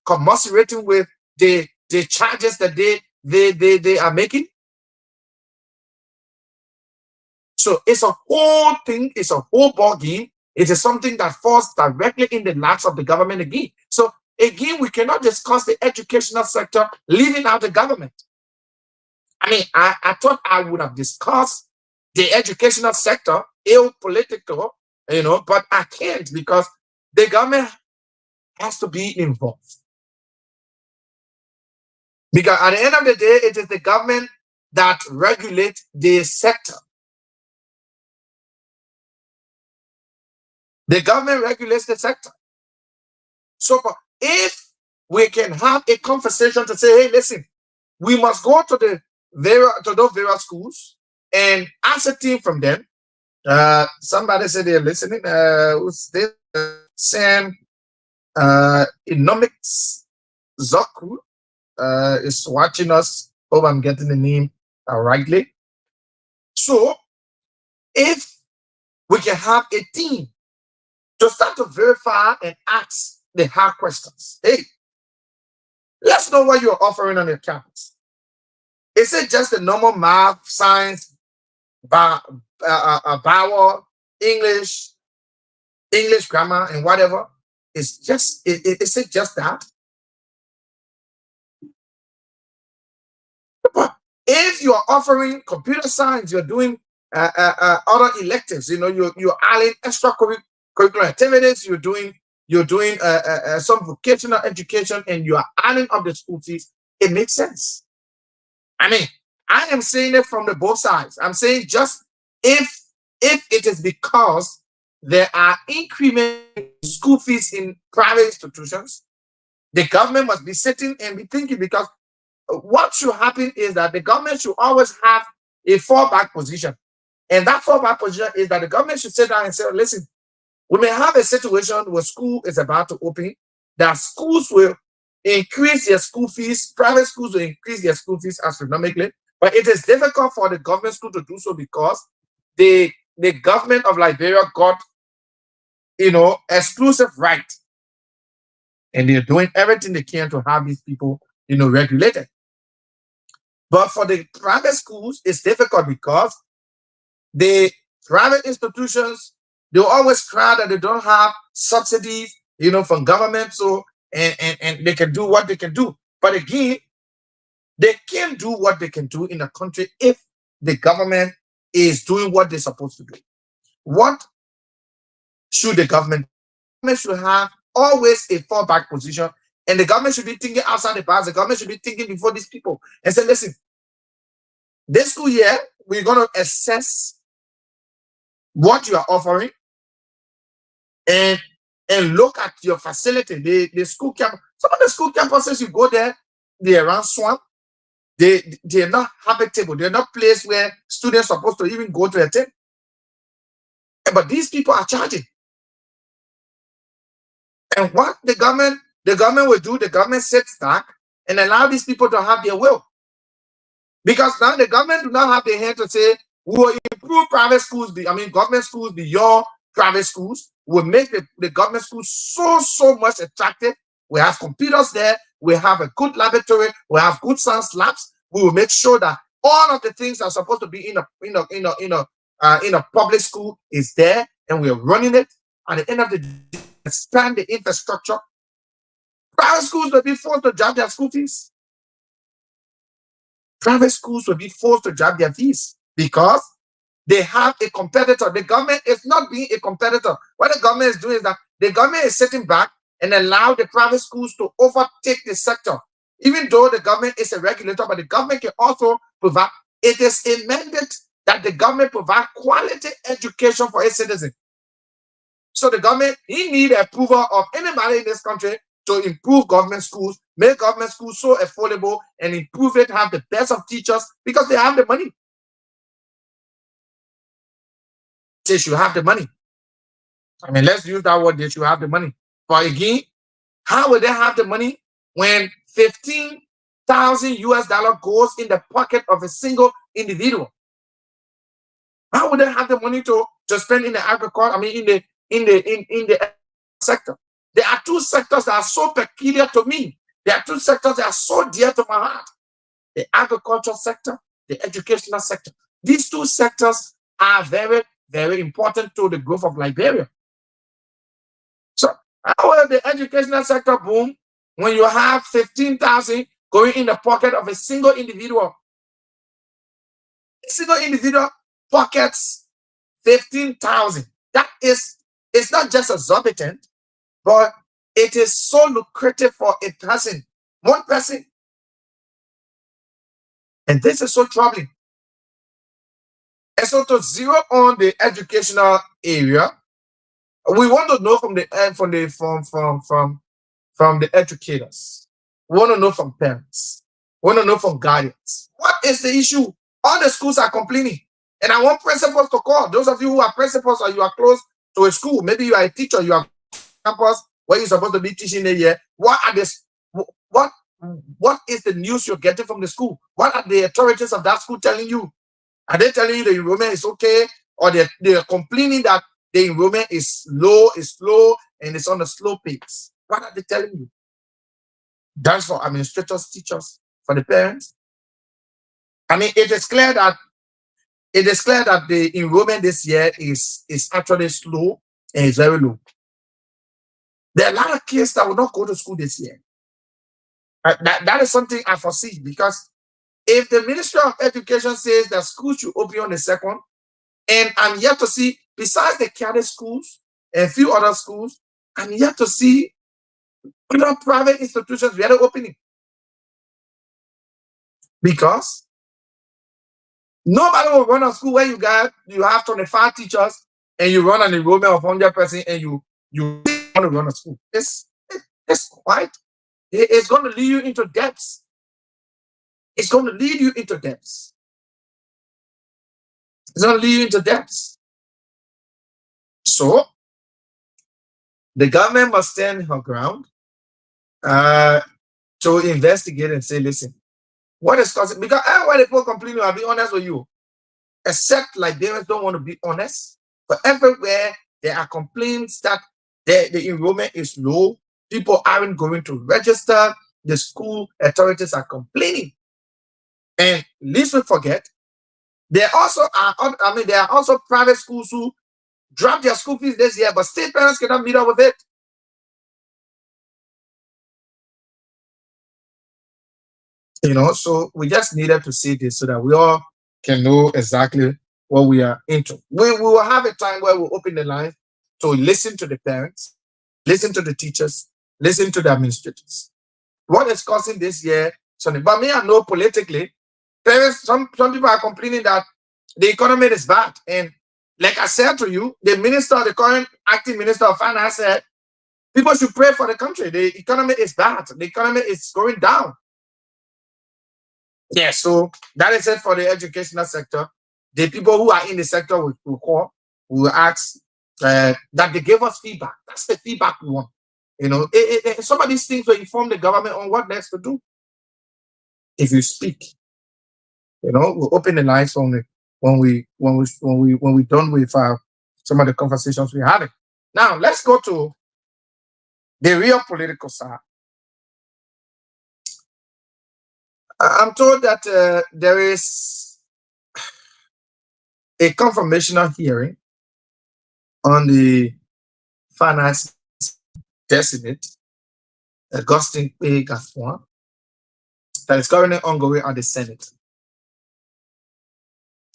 commensurating with the charges that they are making? So it's a whole thing, it's a whole ball game. It is something that falls directly in the laps of the government again. So again, we cannot discuss the educational sector leaving out the government. I thought I would have discussed the educational sector, political, but I can't, because the government has to be involved. Because at the end of the day, it is the government that regulates the sector. The government regulates the sector. So if we can have a conversation to say, hey, listen, we must go to those various schools and ascertain from them. Somebody said they're listening. Who's this? Sam Economics Zoku is watching us. Hope I'm getting the name rightly. So if we can have a team to start to verify and ask the hard questions. Hey, let's know what you're offering on your campus. Is it just the normal math, science, Bauer, English grammar, and whatever? Is it just that? But if you are offering computer science, you're doing other electives, you're adding extracurricular activities, you're doing some vocational education, and you are adding up the school fees, it makes sense. I am saying it from the both sides. I'm saying just if it is because there are increment in school fees in private institutions, The government must be sitting and be thinking, because what should happen is that the government should always have a fallback position. And that fallback position is that the government should sit down and say, listen, we may have a situation where school is about to open, that schools will increase their school fees, private schools will increase their school fees astronomically, but it is difficult for the government school to do so because the government of Liberia got, exclusive right, and they're doing everything they can to have these people, regulated. But for the private schools, it's difficult because the private institutions, they always cry that they don't have subsidies, from government, so and they can do what they can do. But again, they can do what they can do in a country if the government is doing what they're supposed to do. What should the government? The government should have always a fallback position, and the government should be thinking outside the box. The government should be thinking before these people and say, listen, this school year, we're going to assess what you are offering and look at your facility, the school camp. Some of the school campuses, you go there, they're around swamp. They're not habitable. They're not place where students are supposed to even go to attend. But these people are charging. And what the government will do, the government sits back and allow these people to have their will. Because now the government do not have the hand to say, we will improve private schools, government schools beyond private schools. We'll make the government schools so much attractive. We have computers there. We have a good laboratory. We have good science labs. We will make sure that all of the things that are supposed to be in a public school is there, and we're running it. At the end of the day, expand the infrastructure. Private schools will be forced to drop their school fees. Private schools will be forced to drop their fees because they have a competitor. The government is not being a competitor. What the government is doing is that the government is sitting back and allow the private schools to overtake the sector. Even though the government is a regulator, but the government can also provide, it is a mandate that the government provide quality education for its citizens. So the government, he need approval of anybody in this country to improve government schools, make government schools so affordable, and improve it, have the best of teachers, because they have the money. They should have the money. Let's use that word, they should have the money. But again, how will they have the money when 15,000 US dollar goes in the pocket of a single individual? How would they have the money to spend in the agriculture? In the sector. There are two sectors that are so peculiar to me. There are two sectors that are so dear to my heart: the agricultural sector, the educational sector. These two sectors are very, very important to the growth of Liberia. So, how will the educational sector boom when you have 15,000 going in the pocket of a single individual? A single individual pockets 15,000. That is, it's not just exorbitant, but it is so lucrative for a person, one person. And this is so troubling. And so, to zero on the educational area, we want to know from the educators. We want to know from parents. We want to know from guardians. What is the issue? All the schools are complaining. And I want principals to call. Those of you who are principals or you are close to a school, maybe you are a teacher, you are campus where you're supposed to be teaching a year. What is the news you're getting from the school? What are the authorities of that school telling you? Are they telling you the enrollment is okay, or they're complaining that the enrollment is low, and it's on a slow pace? What are they telling you? That's for administrators, teachers, for the parents. It is clear that the enrollment this year is actually slow and is very low. There are a lot of kids that will not go to school this year. That is something I foresee, because if the Ministry of Education says that schools should open on the 2nd, and I'm yet to see, besides the cadet schools and a few other schools, I'm yet to see other private institutions really opening. Because nobody will run a school where you have 25 teachers and you run an enrollment of 100%, and you want to run a school. It's quite It's going to lead you into debts. It's going to lead you into debts. It's going to lead you into debts. So the government must stand her ground to investigate and say, listen, what is causing? Because everybody people complaining, I'll be honest with you, except Liberians don't want to be honest. But everywhere there are complaints that the enrollment is low, people aren't going to register, the school authorities are complaining. And least we forget, there also are, there are also private schools who drop their school fees this year, but state parents cannot meet up with it. So we just needed to see this so that we all can know exactly what we are into. We will have a time where we'll open the line to listen to the parents, listen to the teachers, listen to the administrators. What is causing this year? But me, I know politically, parents, some people are complaining that the economy is bad. And like I said to you, the current acting minister of finance said, people should pray for the country. The economy is bad. The economy is going down. Yeah, so that is it for the educational sector. The people who are in the sector will call, will ask that they give us feedback. That's the feedback we want. Some of these things will inform the government on what next to do. If you speak, we'll open the lines when we're done with some of the conversations we're having. Now let's go to the real political side. I'm told that there is a confirmational hearing on the finance designate, Augustine P. Gaffwan, that is currently ongoing at the Senate.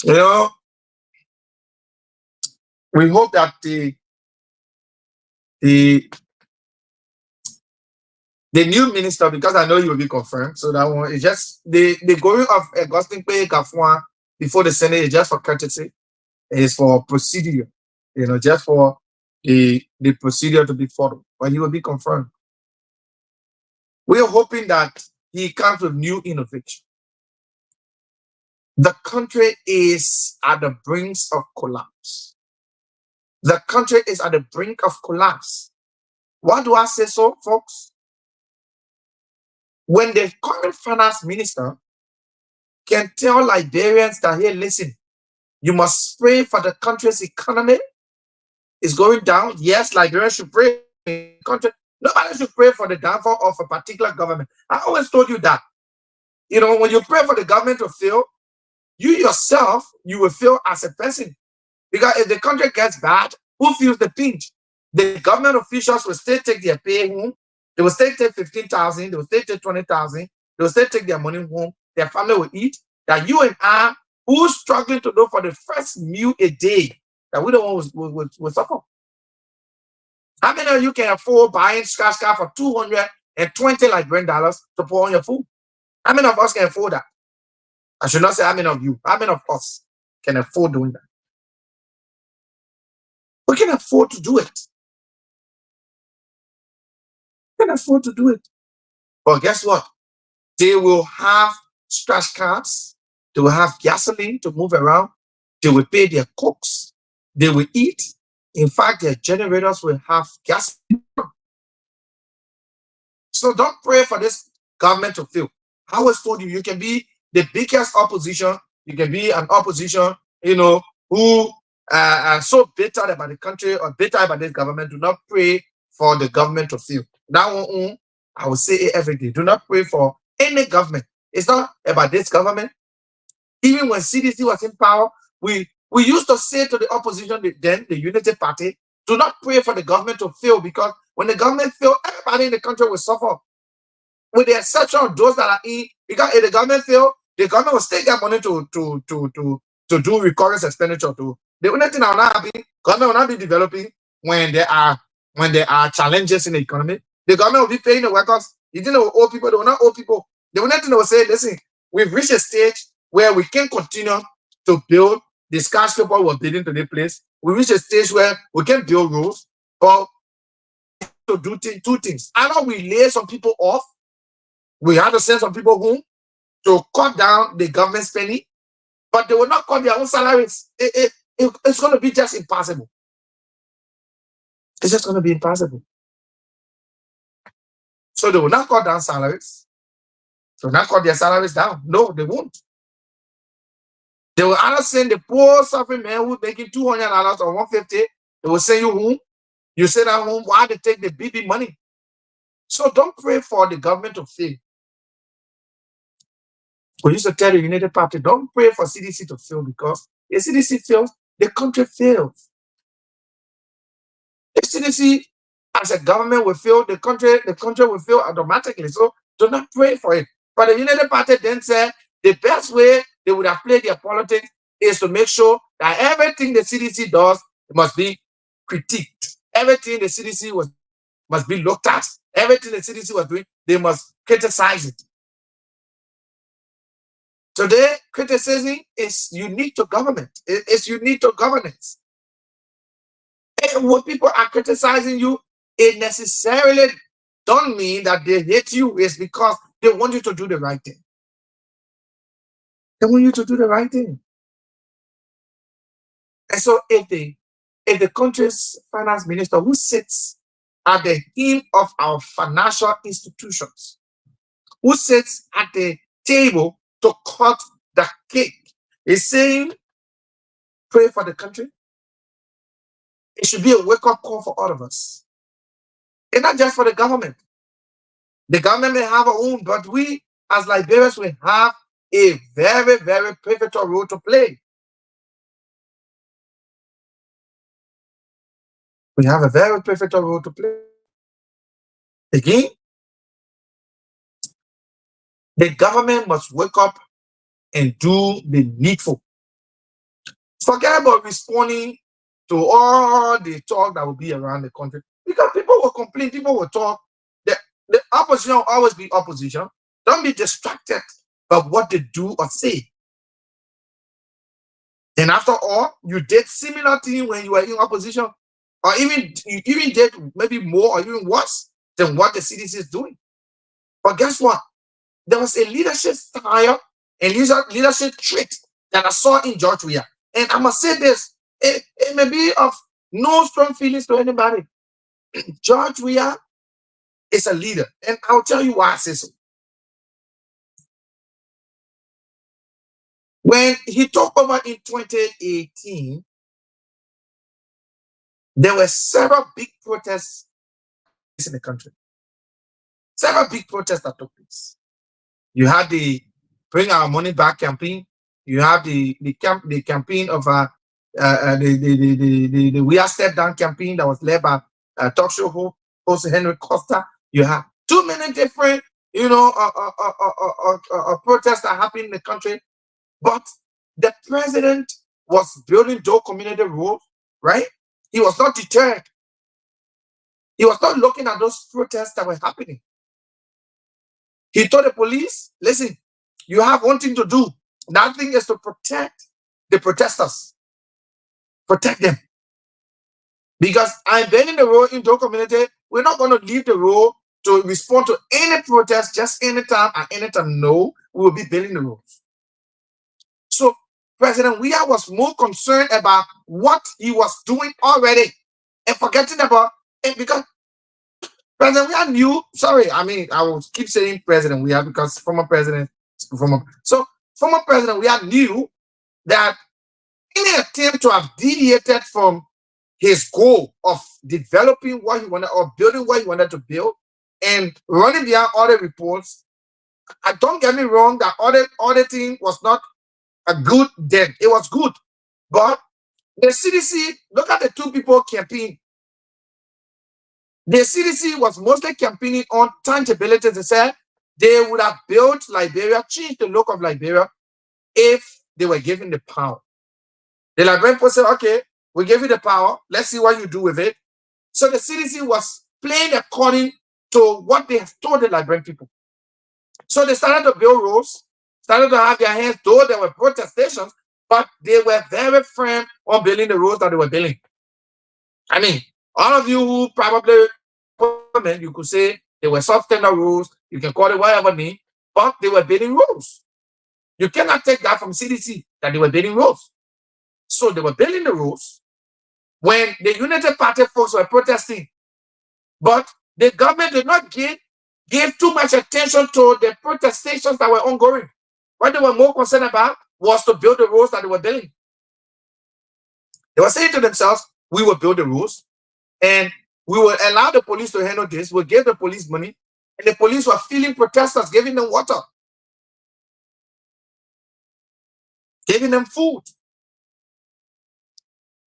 We hope that the new minister, because I know he will be confirmed, so that one is just the going of Augustine P. Gaffwan before the Senate is just for courtesy. It is for procedure, just for the procedure to be followed, but he will be confirmed. We are hoping that he comes with new innovation. The country is at the brink of collapse. The country is at the brink of collapse. Why do I say so, folks? When the current finance minister can tell Liberians that, hey, listen, you must pray for the country's economy is going down. Yes, Liberians should pray for the country. Nobody should pray for the downfall of a particular government. I always told you that. When you pray for the government to fail, you yourself, you will fail as a person. Because if the country gets bad, who feels the pinch? The government officials will still take their pay home. They will still take 15,000. They will still take 20,000. They will still take their money home. Their family will eat. That you and I, who's struggling to do for the first meal a day, that we don't want will suffer. How many of you can afford buying scratch card for $220 Liberian dollars to pour on your food? How many of us can afford that? I should not say how many of you. How many of us can afford doing that? We can afford to do it. We can afford to do it. But guess what? They will have scratch cards. They will have gasoline to move around. They will pay their cooks. They will eat. In fact, their generators will have gas. So don't pray for this government to fail. I always told you, you can be the biggest opposition. You can be an opposition, who are so bitter about the country or bitter about this government. Do not pray for the government to fail. That one, I will say it every day. Do not pray for any government. It's not about this government. Even when CDC was in power, we used to say to the opposition, then the Unity Party, do not pray for the government to fail, because when the government fails, everybody in the country will suffer. With the exception of those that are in, because if the government fails, the government will still get money to do recurrent expenditure too. The only thing government will not be developing when there are challenges in the economy. The government will be paying the workers. You didn't know old people, they will not owe people. The only thing they will say, listen, we've reached a stage where we can continue to build the skyscraper we're building to the place. We reach a stage where we can build roads, but to do two things. Either we lay some people off We had to send some people home to cut down the government spending, but they will not cut their own salaries. It's going to be just impossible. It's just going to be impossible. So they will not cut down salaries. They will not cut their salaries down. No, they won't. They will either send the poor suffering man who's making $200 or $150. They will send you home. You sit at home while they take the BB money. So don't pray for the government to fail. We used to tell the United Party, don't pray for CDC to fail, because if CDC fails, the country fails. If CDC as a government will fail, the country will fail automatically. So do not pray for it. But the United Party then said the best way they would have played their politics is to make sure that everything the CDC does must be critiqued. Everything the CDC must be looked at. Everything the CDC was doing, they must criticize it. Today, criticism is unique to government. It's unique to governance. And when people are criticizing you, it necessarily don't mean that they hate you. It's because they want you to do the right thing. They want you to do the right thing. And so if the country's finance minister, who sits at the helm of our financial institutions, who sits at the table to cut the cake, is saying, pray for the country, it should be a wake-up call for all of us. And not just for the government. The government may have our own, but we as Liberians will have a very, very pivotal role to play. We have a very pivotal role to play. Again, the government must wake up and do the needful. Forget about responding to all the talk that will be around the country, because people will complain, people will talk. The opposition will always be opposition. Don't be distracted by what they do or say. And after all, you did similar thing when you were in opposition, or you even did maybe more or even worse than what the CDC is doing. But guess what? There was a leadership style and leadership trait that I saw in George Weah. And I must say this, it may be of no strong feelings to anybody. George Weah is a leader, and I'll tell you why I say so. When he took over in 2018, there were several big protests in the country. Several big protests that took place. You had the Bring Our Money Back campaign. You have the campaign of the We Are Step Down campaign that was led by talk show host Henry Costa. You have too many different, protests that happened in the country. But the president was building those community rules, right? He was not deterred. He was not looking at those protests that were happening. He told the police, listen, you have one thing to do. That thing is to protect the protesters. Protect them. Because I'm bending the road into a community. We're not going to leave the road to respond to any protest just anytime and anytime. No, we will be building the roads. So President Weah was more concerned about what he was doing already and forgetting about it, because President Weah knew, I will keep saying President Weah because former President Weah knew that any attempt to have deviated from his goal of developing what he wanted or building what he wanted to build and running beyond audit reports, don't get me wrong, that auditing was not a good then. It was good. But the CDC, look at the two people campaign. The CDC was mostly campaigning on tangibility. They said they would have built Liberia, changed the look of Liberia if they were given the power. The Liberian people said, okay, we give you the power. Let's see what you do with it. So the CDC was playing according to what they have told the Liberian people. So they started to build roads, started to have their hands, though there were protestations, but they were very firm on building the roads that they were building. I mean, all of you who probably, you could say They were substandard rules. You can call it whatever name, but they were bending rules. You cannot take that from CDC that they were bending rules. So they were bending the rules when the United Party folks were protesting, but the government did not give too much attention to the protestations that were ongoing. What they were more concerned about was to build the roads that they were building. They were saying to themselves, we will build the roads and we will allow the police to handle this. We'll give the police money. And the police were feeding protesters, giving them water, giving them food.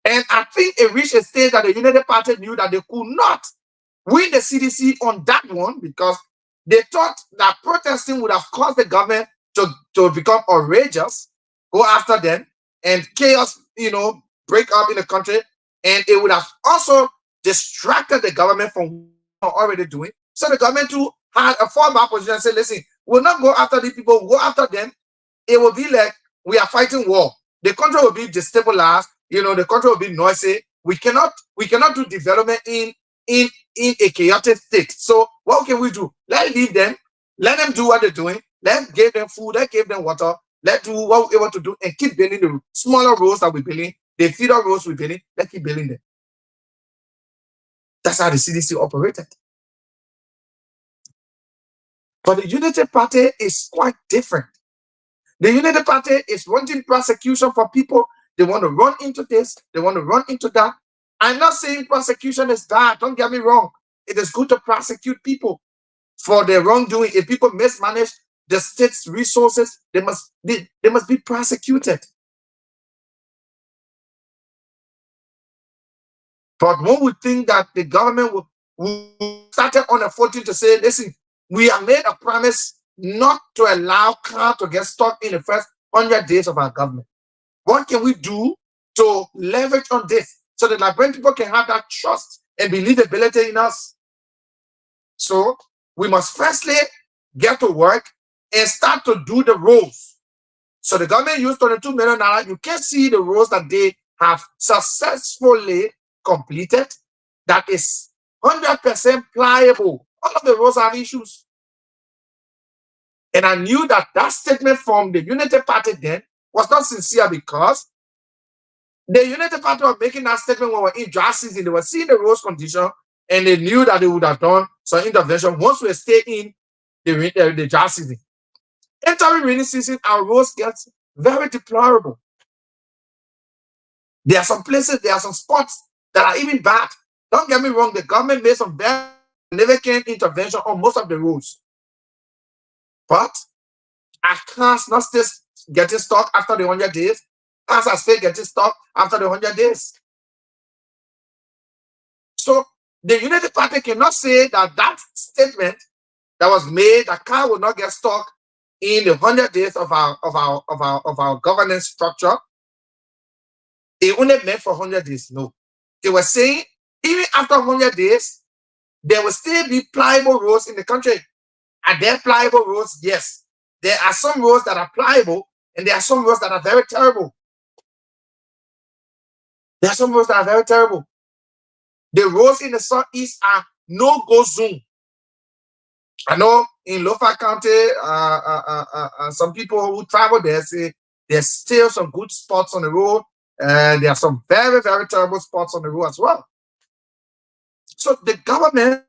And I think it reached a stage that the United Party knew that they could not win the CDC on that one because they thought that protesting would have caused the government to become outrageous, go after them, and chaos, break up in the country. And it would have also distracted the government from what they were already doing. So the government too had a fallback position and said, listen, we'll not go after these people, we'll go after them. It will be like we are fighting war. The country will be destabilized, the country will be noisy. We cannot do development in a chaotic state. So what can we do? Let's leave them, let them do what they're doing, let's give them food, let's give them water, let's do what we want to do and keep building the smaller roads that we're building, the feeder roads we're building, let's keep building them. That's how the CDC operated. But the United Party is quite different. The United Party is wanting prosecution for people. They want to run into this. They want to run into that. I'm not saying prosecution is bad. Don't get me wrong. It is good to prosecute people for their wrongdoing. If people mismanage the state's resources, they must be prosecuted. But one would think that the government would start on a footing to say, listen, we have made a promise not to allow car to get stuck in the first 100 days of our government. What can we do to leverage on this so that Liberian people can have that trust and believability in us? So we must firstly get to work and start to do the roads. So the government used 22 million naira. You can see the roads that they have successfully completed. That is 100% pliable. All of the roads have issues. And I knew that statement from the United Party then was not sincere because the United Party was making that statement when we were in dry season. They were seeing the roads condition and they knew that they would have done some intervention once we stay in the dry season. Entering rainy season, our roads get very deplorable. There are some places, there are some spots that are even bad. Don't get me wrong, the government made some very significant intervention on most of the roads. But I can't not still getting stuck after the 100 days. Cars are still getting stuck after the 100 days. So the United Party cannot say that statement that was made, that car will not get stuck in the 100 days of our governance structure. It only meant for 100 days. No. They were saying even after 100 days, there will still be pliable roads in the country. Are there pliable roads? Yes. There are some roads that are pliable, and there are some roads that are very terrible. There are some roads that are very terrible. The roads in the southeast are no-go zone. I know in Lofa County, some people who travel there say there's still some good spots on the road, and there are some very, very terrible spots on the road as well. So the government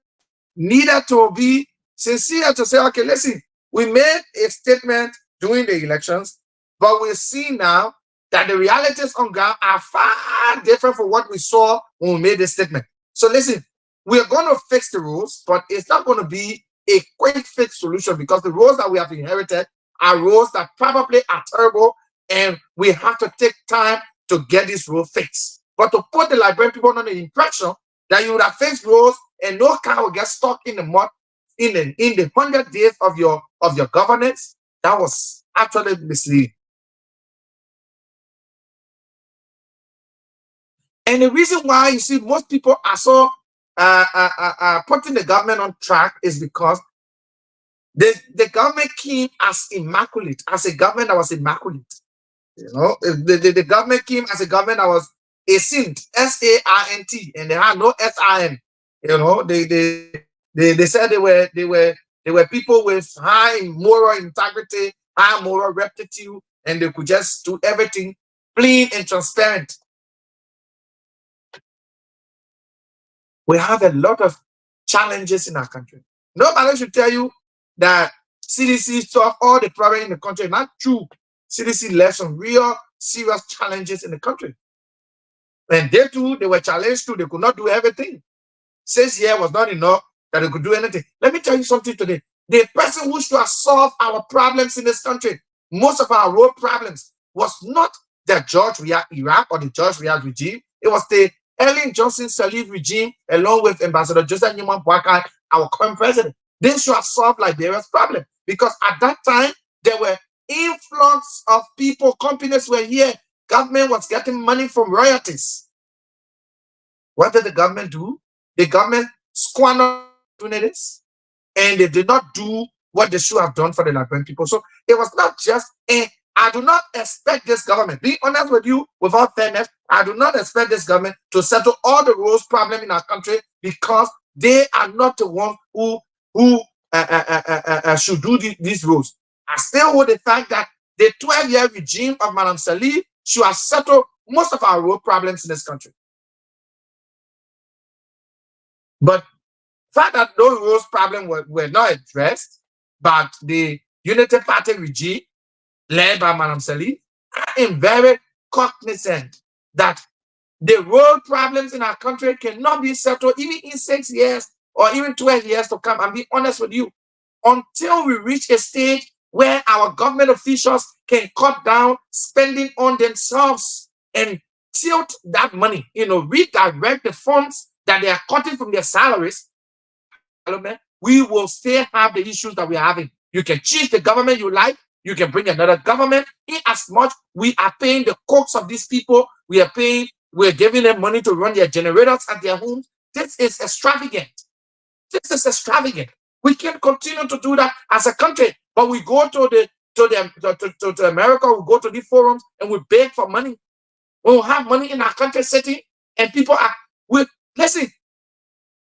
needed to be sincere to say, okay, listen, we made a statement during the elections, but we see now that the realities on ground are far different from what we saw when we made this statement. So listen, we are going to fix the rules, but it's not going to be a quick fix solution because the rules that we have inherited are rules that probably are terrible, and we have to take time to get this rule fixed. But to put the Liberian people on the impression that you would have fixed rules and no car will get stuck in the mud in the 100 days of your governance, that was actually misleading. And the reason why you see most people are so putting the government on track is because the government came as immaculate, as a government that was immaculate. The government came as a government that was a SINT, SARNT, and they had no SIN. They said they were people with high moral integrity, high moral rectitude, and they could just do everything clean and transparent. We have a lot of challenges in our country. Nobody should tell you that CDC solved all the problems in the country. Not true. CDC left some real serious challenges in the country. And they too, they were challenged too. They could not do everything. 6 years was not enough that they could do anything. Let me tell you something today. The person who should have solved our problems in this country, most of our road problems, was not the George Iraq or the George Riyad regime. It was the Ellen Johnson Sirleaf regime, along with Ambassador Joseph Newman Boakai, our current president. They should have solved Liberia's problem, because at that time there were influx of people, companies were here, government was getting money from royalties. What did the government do? The government squandered opportunities, and they did not do what they should have done for the Liberian people. So it was not just I do not expect this government, be honest with you, without fairness, I do not expect this government to settle all the roads problem in our country, because they are not the ones who should do these roads. I still hold the fact that the 12-year regime of Madam Sirleaf should have settled most of our road problems in this country. But the fact that those roads problems were not addressed, but the Unity Party regime, led by Madam Sirleaf, I am very cognizant that the road problems in our country cannot be settled even in 6 years or even 12 years to come. And be honest with you, until we reach a stage where our government officials can cut down spending on themselves and tilt that money, redirect the funds that they are cutting from their salaries, we will still have the issues that we're having. You can choose the government you like, you can bring another government, in as much we are paying the costs of these people, we're giving them money to run their generators at their homes. This is extravagant. This is extravagant. We can't continue to do that as a country, but we go to America, we go to these forums and we beg for money. We will have money in our country city, and people listen,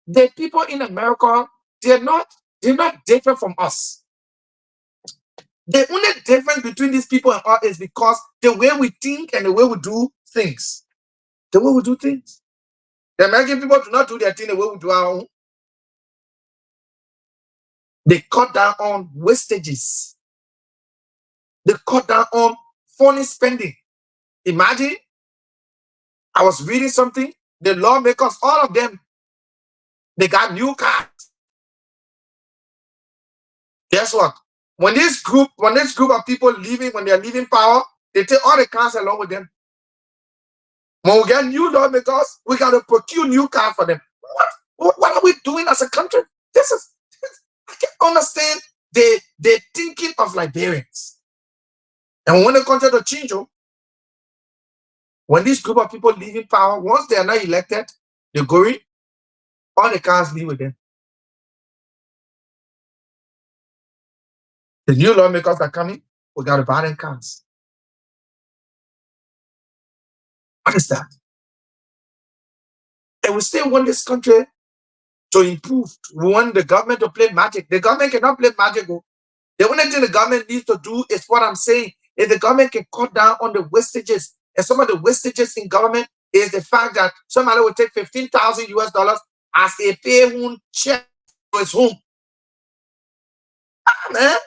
the people in America, they're not different from us. The only difference between these people and us is because the way we think and the way we do things. The way we do things. The American people do not do their thing the way we do our own. They cut down on wastages. They cut down on funny spending. Imagine, I was reading something, the lawmakers, all of them, they got new cars. Guess what? When this group of people leaving, when they're leaving power, they take all the cars along with them. When we get new lawmakers, we got to procure new cars for them. What are we doing as a country? I can understand the thinking of Liberians. And when the country to change, when this group of people leaving power, once they are not elected, they go in, all the cars leave with them. The new lawmakers that come in, we got to buy them cars. What is that? And we still want this country to improve. We want the government to play magic. The government cannot play magic. The only thing the government needs to do is what I'm saying. If the government can cut down on the wastages, and some of the wastages in government is the fact that somebody will take $15,000 as a pay check to his home. Man,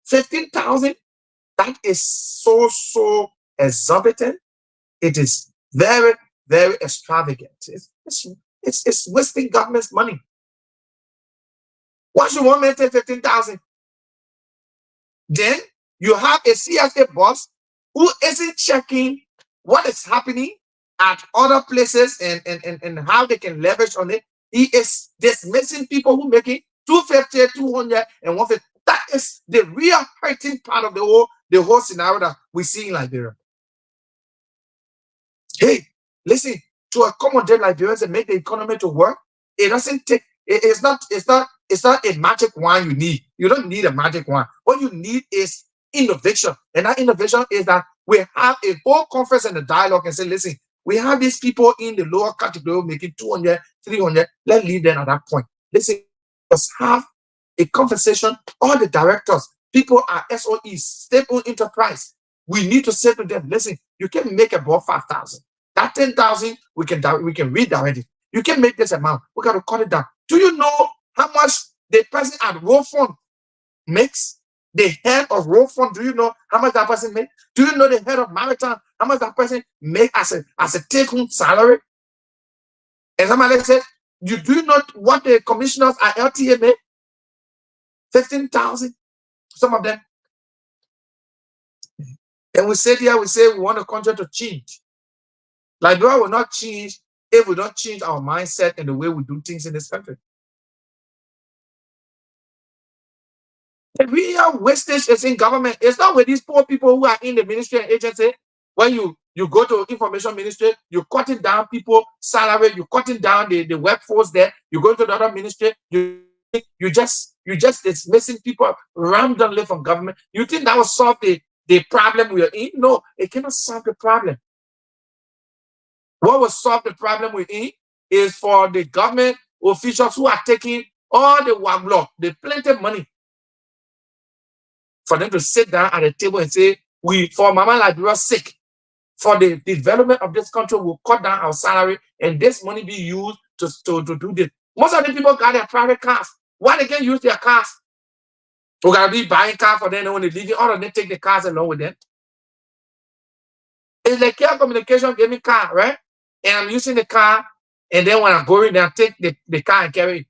15,000. That is so exorbitant. It is very, very extravagant. It's wasting government's money. Why should one man take 15,000? Then you have a CSA boss who isn't checking what is happening at other places and how they can leverage on it. He is dismissing people who make it 250, 200, and 150. That is the real hurting part of the whole scenario that we see in Liberia. Hey, listen, to accommodate Liberians and make the economy to work, it doesn't take. It's not a magic wand you need. You don't need a magic wand. What you need is innovation. And that innovation is that we have a whole conference and a dialogue and say, listen, we have these people in the lower category making 200, 300. Let's leave them at that point. Listen, Let's have a conversation. All the directors, people are SOEs, state-owned enterprise. We need to say to them, listen, you can make about 5,000. That 10,000, we can redirect it. You can make this amount. We got to cut it down. Do you know how much the person at Road Fund makes? The head of Road Fund, do you know how much that person makes? Do you know the head of Maritime, how much that person make as a take-home salary? And somebody said, you do not what the commissioners at LTA make? 15,000, some of them. And we say we want the country to change. Liberia will not change if we don't change our mindset and the way we do things in this country. The real wastage is in government. It's not with these poor people who are in the ministry and agency. When you go to information ministry, you're cutting down people salary, you're cutting down the workforce there. You go to the other ministry, you just dismissing people randomly from government. You think that will solve the problem we are in? No, it cannot solve the problem. What will solve the problem we're in is for the government officials who are taking all the waglock, the plenty of money, for them to sit down at the table and say, for Mama Liberia's sake, for the development of this country, we'll cut down our salary and this money be used to do this. Most of the people got their private cars. Why they can't use their cars? We gotta be buying cars for them, and when they leave, all of them take the cars along with them. It's like Care Communication gave me car, right? And I'm using the car, and then when I'm going there, I take the car and carry it.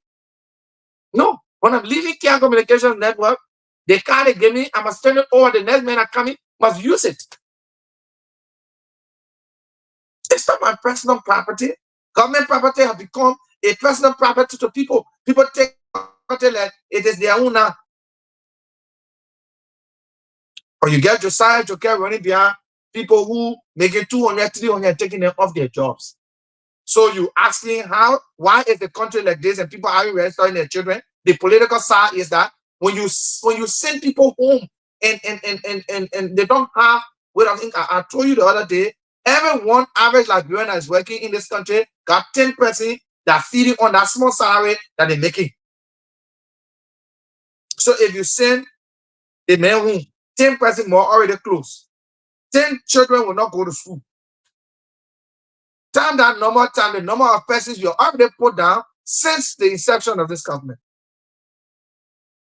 No, when I'm leaving Care Communication Network, the car they gave me, I must turn it over. The next man that coming must use it. It's not my personal property. Government property has become a personal property to people. People take property like it is their own now. Or you get Josiah Joker running behind people who making 200, 300, taking them off their jobs. So you asking why is the country like this and people are registering their children? The political side is that when you send people home and they don't have, well, I think I told you the other day, every one average Liberian that is working in this country got 10% that feeding on that small salary that they're making. So if you send the man home, 10% more already close. 10 children will not go to school. Time that normal time, the number of persons you already put down since the inception of this government.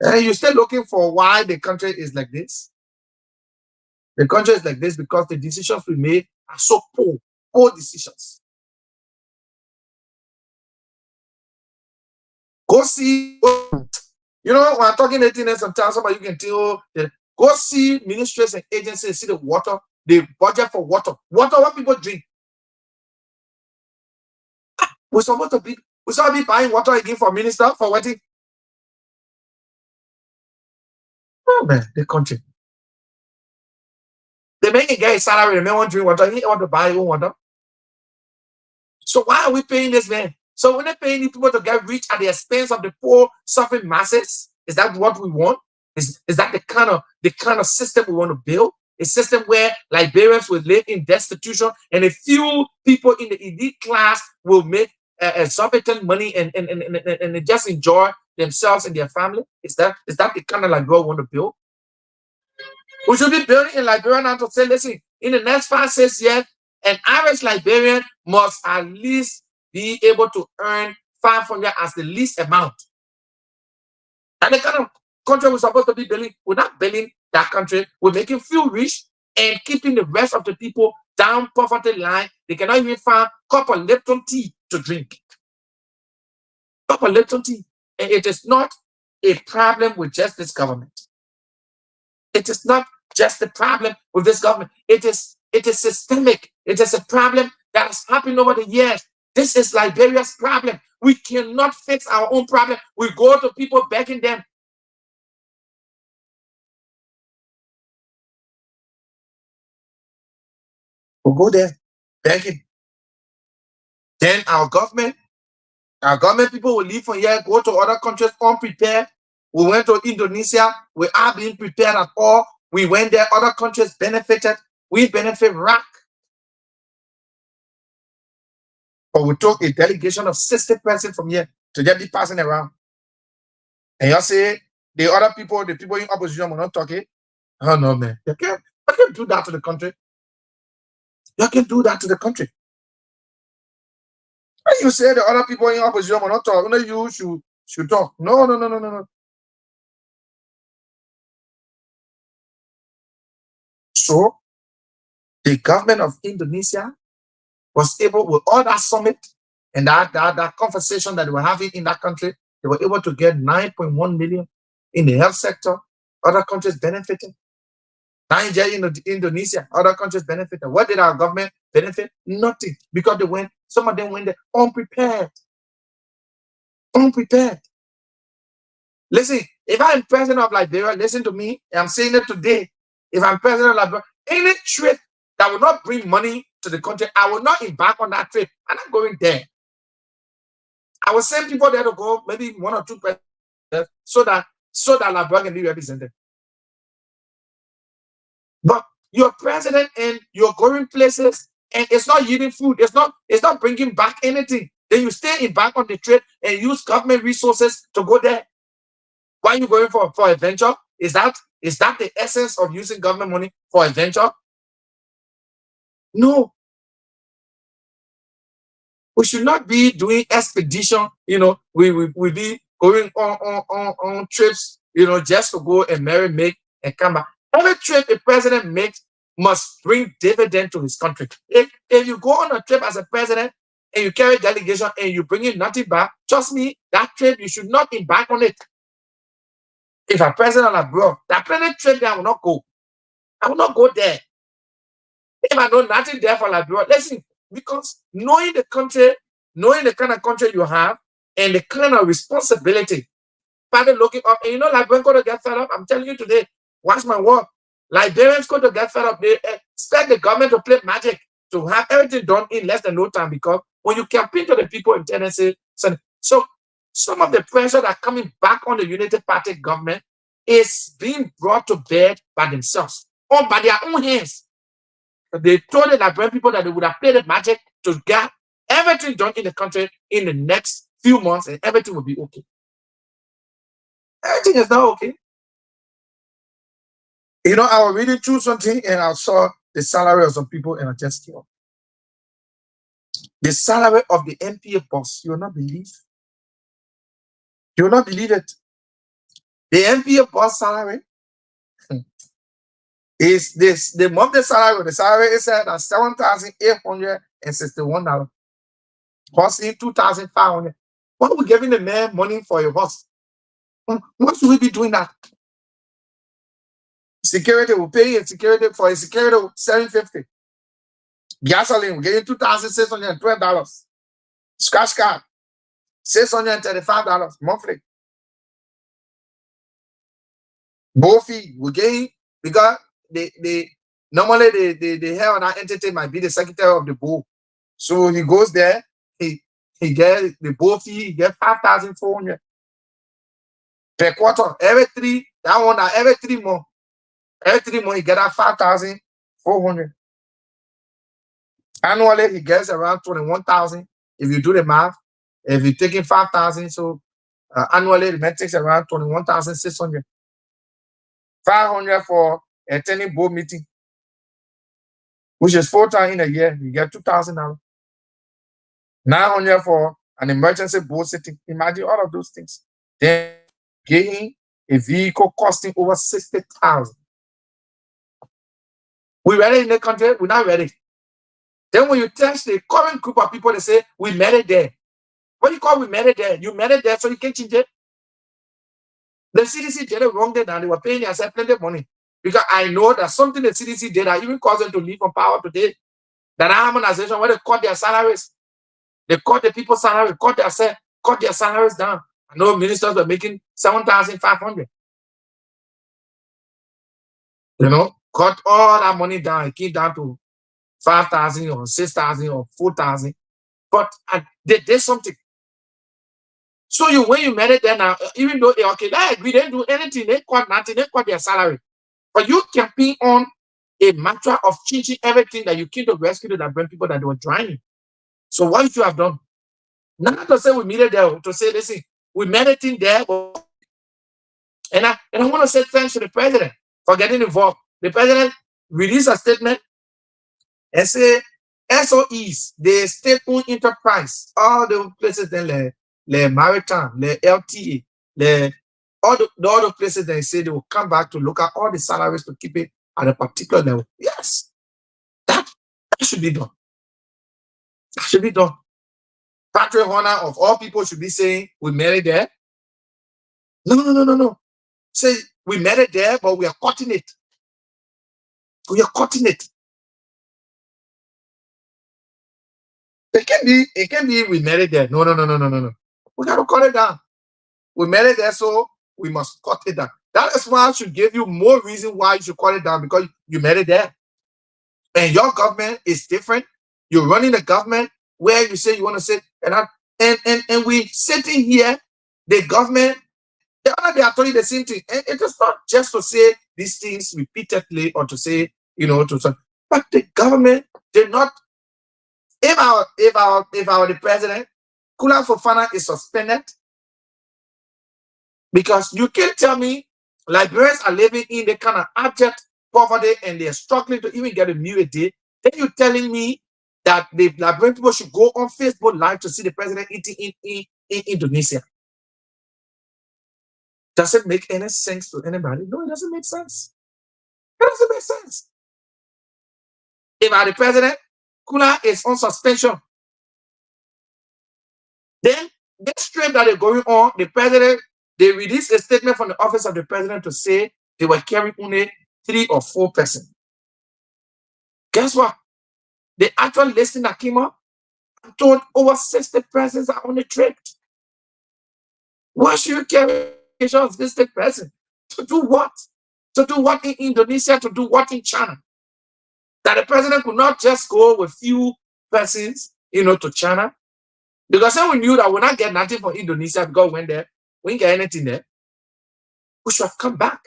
And you're still looking for why the country is like this. The country is like this because the decisions we made are so poor decisions. Go see, you know, when I'm talking 18 sometimes somebody you can tell, go see ministries and agencies, see the water, the budget for water. Water, what people drink. We're supposed to be buying water again for minister for wedding. Oh man, the country. They make a guy a salary, the man want to drink water, he want to buy his own water. So why are we paying this man? So when they're paying these people to get rich at the expense of the poor, suffering masses, is that what we want? Is that the kind of system we want to build? A system where Liberians will live in destitution and a few people in the elite class will make exorbitant money and they just enjoy themselves and their family? Is that the kind of Liberia we want to build? We should be building in Liberia now to say, listen, in the next 5-6 years, an average Liberian must at least be able to earn 500 as the least amount. And the kind of country we're supposed to be building, we're not building that country. We're making few rich and keeping the rest of the people down poverty line. They cannot even find a cup of Lipton tea to drink. Cup of Lipton tea. And it is not a problem with just this government. It is not just the problem with this government. It is systemic. It is a problem that has happened over the years. This is Liberia's problem. We cannot fix our own problem. We go to people begging them. We'll go there begging. Then our government people will leave from here, go to other countries unprepared. We went to Indonesia. We are being prepared at all. We went there. Other countries benefited. We benefit rack. But we took a delegation of 60 persons from here to just be passing around. And you say the other people, the people in opposition will not talk it. Oh no, man. You can't do that to the country. You can do that to the country. And you say the other people in opposition will not talk. Only you should talk. No, no, no, no, no, no. So the government of Indonesia was able, with all that summit and that conversation that they were having in that country, they were able to get 9.1 million in the health sector. Other countries benefiting. Nigeria, Indonesia, other countries benefited. What did our government benefit? Nothing. Because some of them went there unprepared. Unprepared. Listen, if I'm president of Liberia, listen to me. I'm saying it today. If I'm president of Liberia, any trip that will not bring money to the country, I will not embark on that trip. I'm not going there. I will send people there to go, maybe 1 or 2 presidents, so that Liberia can be represented. But you're president and you're going places and it's not yielding food. It's not bringing back anything. Then you stay back on the trade and use government resources to go there. Why are you going for a venture? Is that the essence of using government money for a venture? No. We should not be doing expedition. We be going on trips, just to go and make and come back. Every trip a president makes must bring dividend to his country. If you go on a trip as a president and you carry delegation and you bring in nothing back, trust me, that trip you should not embark on it. If I'm president abroad, that president trip there I will not go. I will not go there. If I know nothing there for Liberia, listen, because knowing the country, knowing the kind of country you have, and the kind of responsibility, started looking up, and Liberians going to get fed up. I'm telling you today, watch my work. Liberians going to get fed up. They expect the government to play magic to have everything done in less than no time, because when you campaign to the people in Tennessee, so some of the pressure that coming back on the United Party government is being brought to bear by themselves, or by their own hands. They told the Liberian people that they would have played the magic to get everything done in the country in the next few months, and everything will be okay. Everything is not okay. I was reading through something and I saw the salary of some people and I just came up. The salary of the MPA boss, you will not believe. You will not believe it. The MPA boss salary is this. The monthly salary, the salary is at $7,861. Costing $2,500. Why are we giving the man money for a horse? Why should we be doing that? Security will pay a security for a security $750. Gasoline, we're getting $2,612. Scratch card, $635 monthly. Both fee, we're getting, because normally the head of that entity might be the secretary of the board. So he goes there, he gets the board fee, he gets $5,400 per quarter. Every 3 months. Every 3 months he get that $5,400. Annually he gets around $21,000. If you do the math, if you're taking $5,000, so annually the man takes around $21,600. $500 for attending board meeting, which is 4 times in a year. You get $2,000. $900 for an emergency board sitting. Imagine all of those things. Then getting a vehicle costing over $60,000. We ready in the country? We're not ready. Then when you test the current group of people, they say we made it there. What do you call we made it there? You made it there, so you can't change it. The CDC did it wrong then, and they were paying themselves plenty of money. Because I know that something the CDC did that even caused them to leave from power today. That harmonization, where they cut their salaries. They cut the people's salary, cut their salaries down. I know ministers were making $7,500. Cut all that money down. It came down to 5,000 or 6,000 or 4,000. But they did something. So when you made it there now, even though they agree, they didn't do anything, they cut nothing, they cut their salary. But you campaign on a matter of changing everything that you came to rescue the Liberian people that they were drowning. So what should you have done? Not to say we made it there, to say, listen, we made it in there, but And I want to say thanks to the president for getting involved. The president released a statement and say SOEs, the state-owned enterprise, all the places then the maritime, the LTA, the all the places they say they will come back to look at all the salaries to keep it at a particular level. Yes, that should be done. That should be done. Patrick Horner of all people should be saying we made it there. No. Say we made it there, but we are cutting it. We are cutting it. It can be we made it there. No. We gotta cut it down. We made it there, so we must cut it down. That is why I should give you more reason why you should cut it down, because you made it there. And your government is different. You're running the government where you say you want to sit, and we sitting here, the government, they are telling the same thing. And it is not just to say these things repeatedly or to say, but the government did not. If our the president, Kula Fofana is suspended, because you can't tell me Liberians are living in the kind of abject poverty and they're struggling to even get a meal a day. Then you're telling me that the Liberian people should go on Facebook Live to see the president eating in Indonesia. Does it make any sense to anybody? No, it doesn't make sense. It doesn't make sense. If I'm the president, Kula is on suspension. Then this trip that is going on, the president, they released a statement from the office of the president to say they were carrying only 3 or 4 persons. Guess what? The actual listing that came up told over 60 persons are on the trip. Why should you carry of 60 persons? To do what? To do what in Indonesia? To do what in China? That the president could not just go with few persons, to China. Because then we knew that we're not getting nothing from Indonesia because we went there. We didn't get anything there. We should have come back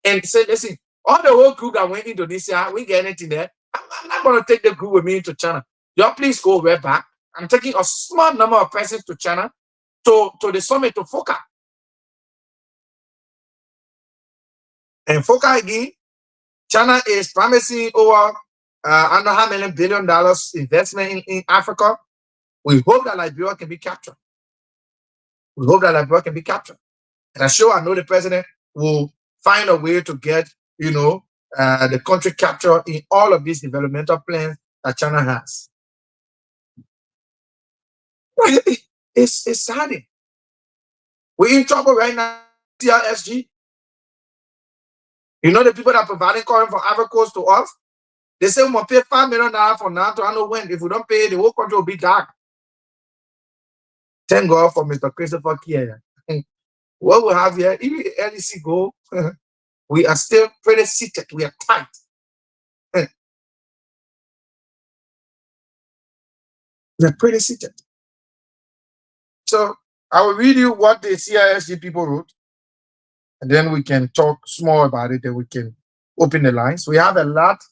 and said, listen, all the whole group that went to Indonesia, we didn't get anything there. I'm not going to take the group with me to China. Y'all please go right back. I'm taking a small number of persons to China to the summit to FOCA. And FOCA again, China is promising over under $100 billion investment in Africa. We hope that Liberia can be captured. We hope that Liberia can be captured. And I'm sure I know the president will find a way to get, the country captured in all of these developmental plans that China has. It's saddening. We're in trouble right now, CRSG. The people that are providing current from Ivory Coast to us, they say we must pay $5 million for now to know when. If we don't pay, the whole country will be dark. Thank God for Mr. Christopher Kier. What we have here, even LEC go, we are still pretty seated. We are tight. We're pretty seated. So I will read you what the CISG people wrote, and then we can talk more about it. Then we can open the lines. We have a lot.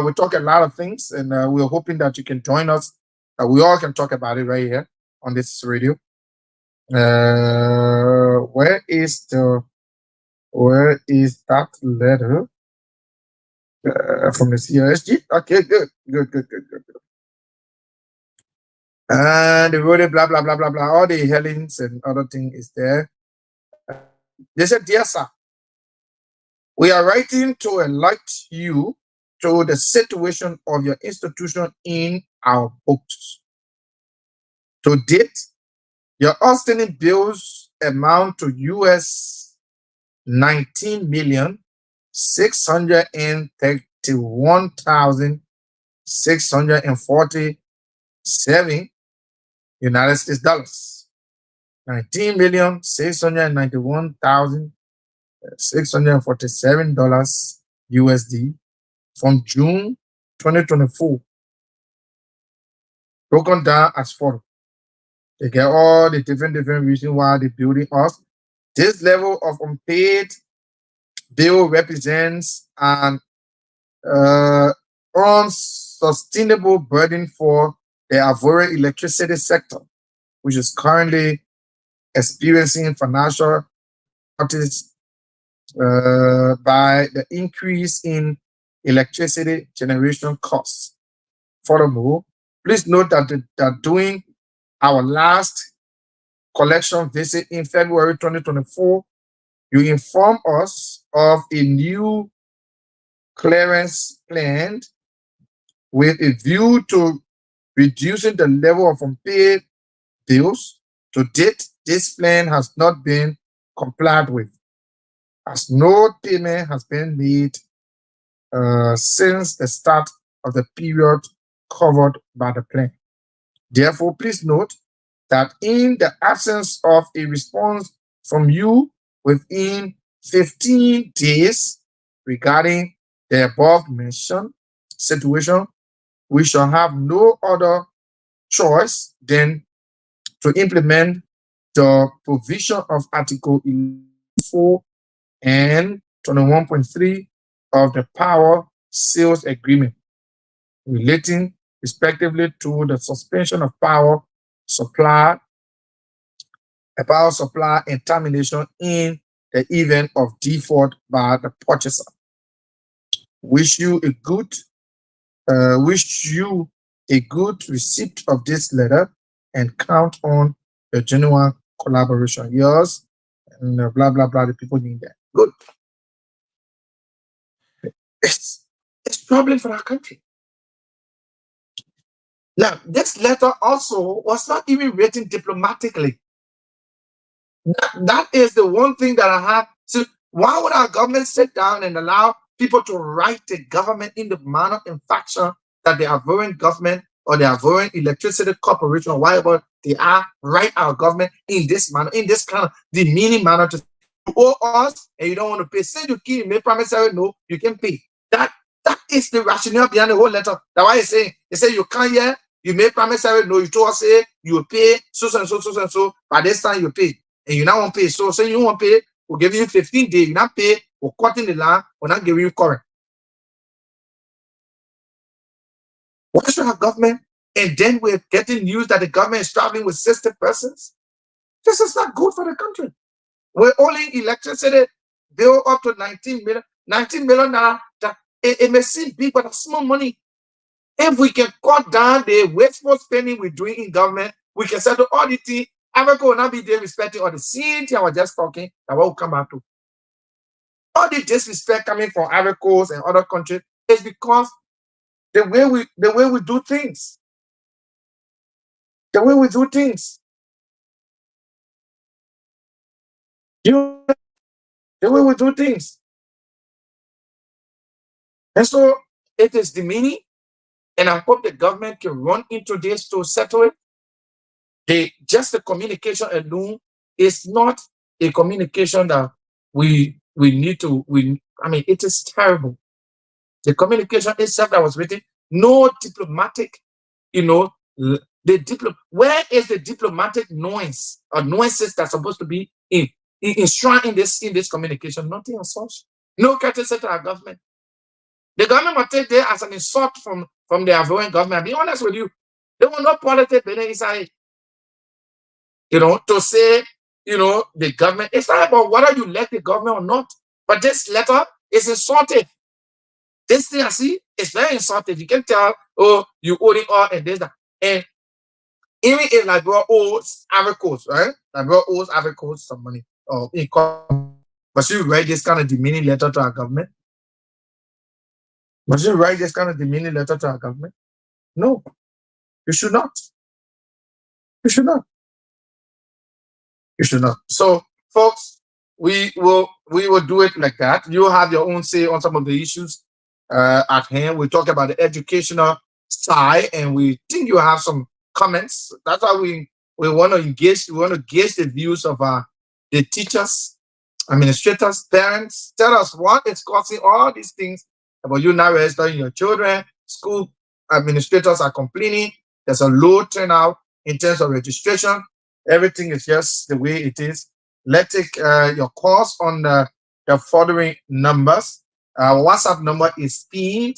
We talk a lot of things, and we're hoping that you can join us. We all can talk about it right here on this radio. Where is that letter from the CISG? Okay, good. And they wrote it, blah blah blah blah blah. All the headings and other thing is there. They said, "Dear sir, we are writing to alert you to the situation of your institution in our books. To date, your outstanding bills amount to US 19,631,647 United States dollars. 19,691,647 dollars USD from June 2024. Broken down as follows. They get all the different reasons why they're building us. This level of unpaid bill represents an unsustainable burden for the Ivorian electricity sector, which is currently experiencing financial difficulties by the increase in electricity generation costs. Furthermore, please note that during our last collection visit in February 2024, you informed us of a new clearance plan with a view to reducing the level of unpaid bills. To date, this plan has not been complied with, as no payment has been made since the start of the period covered by the plan. Therefore, please note that in the absence of a response from you within 15 days regarding the above mentioned situation, we shall have no other choice than to implement the provision of Article 4 and 21.3 of the Power Sales Agreement, relating respectively to the suspension of supply, power supply and termination in the event of default by the purchaser. Wish you a good receipt of this letter and count on the genuine collaboration. Yours and blah blah blah. The people need that. Good. It's problem for our country. Now, this letter also was not even written diplomatically. That is the one thing that I have. So why would our government sit down and allow people to write the government in the manner and fashion that they are varying government or they are varying electricity corporation or whatever they are, write our government in this manner, in this kind of demeaning manner to you owe us and you don't want to pay. Say you keep may promise no, you can pay. That is the rationale behind the whole letter. That's why it's saying they say you can't hear, you may promise no, you told us say you will pay so and so, so and so, by this time you pay. And you now won't pay. So say you won't pay, we'll give you 15 days. You not pay, we'll cut in the line, we'll not give you current. What should our government? And then we're getting news that the government is traveling with 60 persons. This is not good for the country. We're only electricity bill up to 19 million. 19 million naira. It may seem big, but it's small money. If we can cut down the wasteful spending we're doing in government, we can settle all the things. America will not be there respecting all the same thing I was just talking that will come back to. All the disrespect coming from America and other countries is because the way we do things. The way we do things. The way we do things. And so it is demeaning, and I hope the government can run into this to settle it. Just the communication alone is not a communication that we need to. It is terrible. The communication itself that was written, no diplomatic, where is the diplomatic noise or nuances that's supposed to be enshrined in this communication? Nothing as such. No courtesy to our government. The government will take that as an insult from the Ivorian government. I'll be honest with you, there will not politics inside. To say, the government, it's not about whether you elect the government or not, but this letter is insulting. This thing I see is very insulting. You can tell, oh, you owe it all and this, that. And even if like bro owes Ivory right? Like bro owes Ivory some money or income, but you write this kind of demeaning letter to our government? Must you write this kind of demeaning letter to our government? No, you should not. You should not. You should not. So, folks, we will do it like that. You have your own say on some of the issues at hand. We talk about the educational side, and we think you have some comments. That's why we want to engage. We want to gauge the views of the teachers, administrators, parents. Tell us what is causing all these things about you now registering your children. School administrators are complaining. There's a low turnout in terms of registration. Everything is just the way it is. Let's take your calls on the following numbers. Our WhatsApp number is pinned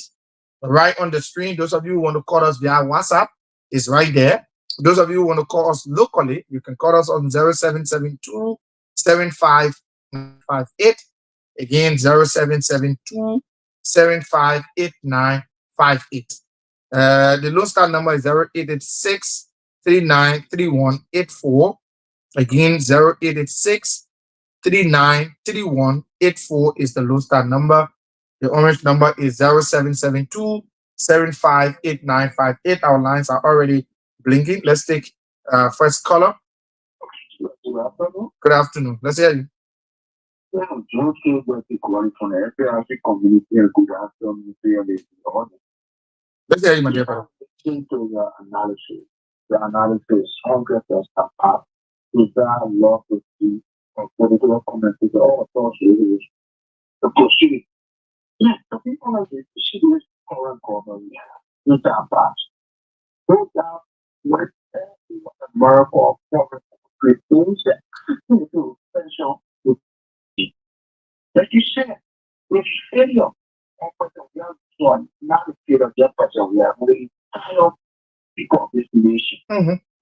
right on the screen. Those of you who want to call us via WhatsApp is right there. Those of you who want to call us locally, you can call us on 0772 75958. Again, 0772-758958. The Lone Star number is 0886-393184. Again, 0886-393184 is the Lone Star number. The orange number is 0772-758958. Our lines are already blinking. Let's take first caller. Good afternoon. Good afternoon. Let's hear you. Well, John Kilbert is calling from the FARC community. Good afternoon to your audience. Let's hear you, my dear brother. Into your analysis. The analysis 100% apart. Is that love to see or political commentators or authorities to proceed? Yes, the people of the serious current government we have. Is that bad? No doubt what America or government things that to special to see. Like you said, the failure of the young one, not the failure of the person we are really tired of people of this nation.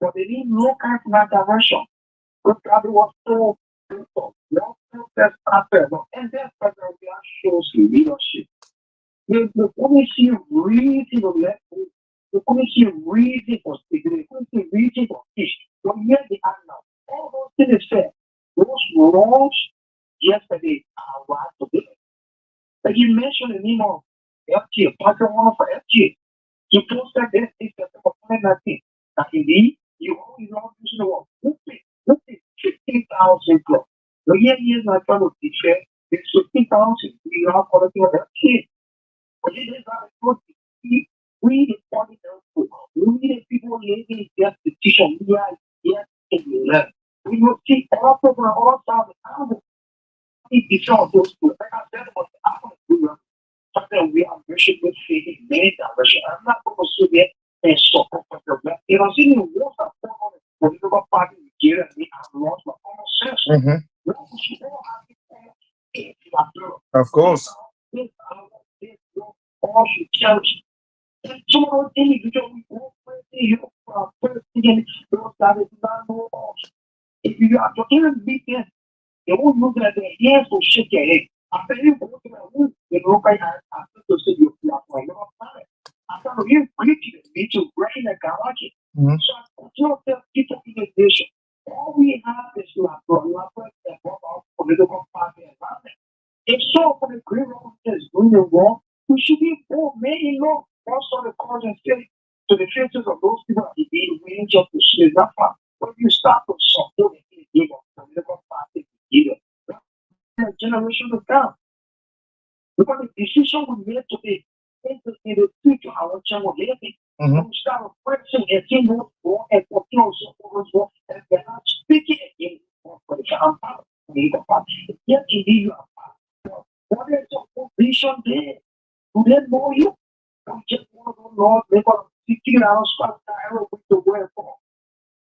But they didn't look at that direction. Because God was so beautiful. No protest after, and that person we are shows leadership. The policy reason of that, the policy reason for speaking, the policy reason for fish. But here they are now. All those things said, those wrongs yesterday are right today. Like you mentioned the name of FG, Parker one for FG. You posted this is September 2019. That indeed, you only love using the word. Look at 15,000 plus. The year my trying to teach it's 15,000. We are collecting FG. But it is not a good we the body we the people living their petition. We are here to learn. We will see all over all South Africa. Before those two, like I said about the African something we are worshiping faith in many directions. I'm not going to say that and support for the you know, seeing the wars are on the political party in Nigeria, we have lost my common sense. Of course. All should cherish. Tomorrow, individual, we go first again, those that is not no more. If you are to even beat them, they won't look at their hands will shake their head. After you go to the room, they look like after to say you are for a long time. After you preach it, me to bring the garage. So I tell people in the nation, all we have is our political party environment. If so, for the great wrong is doing the wrong, we should be more many law. Also, the cause and say to the faces of those people that be willing just to see that part. When you start to support the political party, the generation to come. Because the decision we made today in the future, our channel living, we start pressing and seeing what's wrong and what also what's wrong, and they're not speaking again for the political party. Yet, indeed, you are. What is your vision there? Do they know you? We just want to know, Lord, they're going to 15 hours start the with the word for.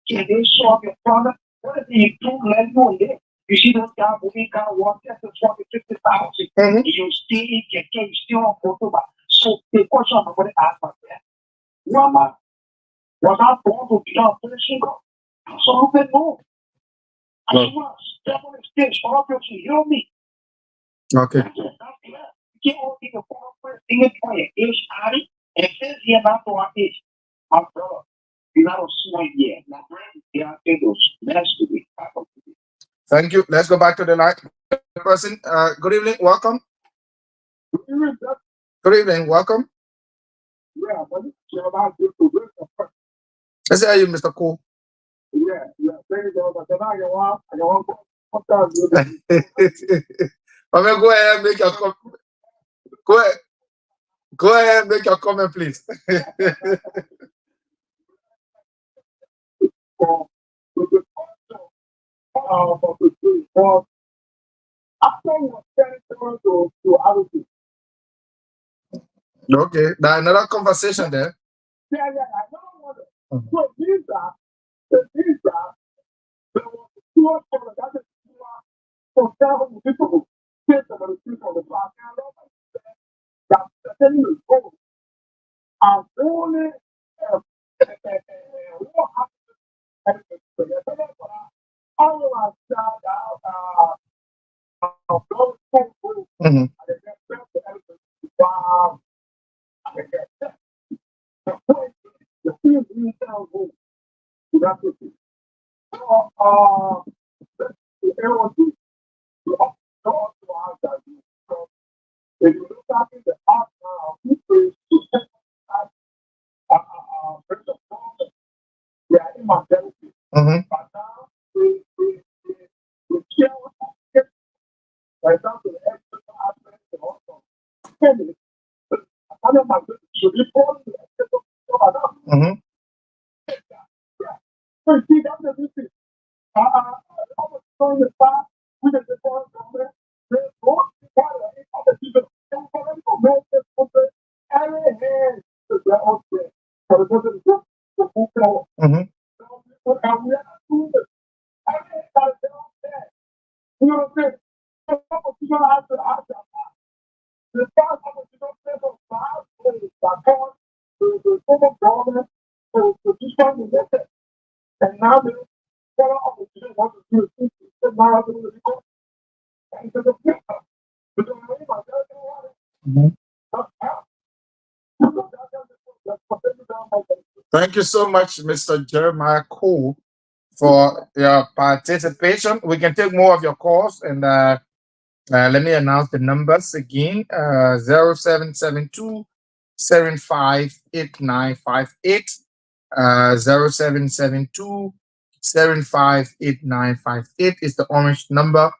Can they solve your problem? What if they improve level there? You see those guys moving car one test of 50,000. You still on photo. So the question I'm going to ask myself, Mama, was I born to be a person? Absolutely no. I was step on the stage, all people hear me. Okay. You can't only the first thing for your age, Ari, and since you're not to our age, my brother, you're not a small year. My brother, they are those last to be. Thank you. Let's go back to the line. Person, good evening. Welcome. Good evening. Welcome. Yeah, but you're about to do Let's hear you, Mr. Cool. Yeah. Thank you, but now you want go ahead and make your comment. Go ahead and make your comment, please. Okay, now another conversation there. Yeah, I know. So these are there was two of them that is for 7 people who sit on the street on the block. That's the thing is gold. And only what happened all of us Mhm. Mhm. Mhm. Mhm. Mhm. Thank you so much, Mr. Jeremiah Cole, for your participation. We can take more of your calls, and let me announce the numbers again: 0772 0772 is the orange number.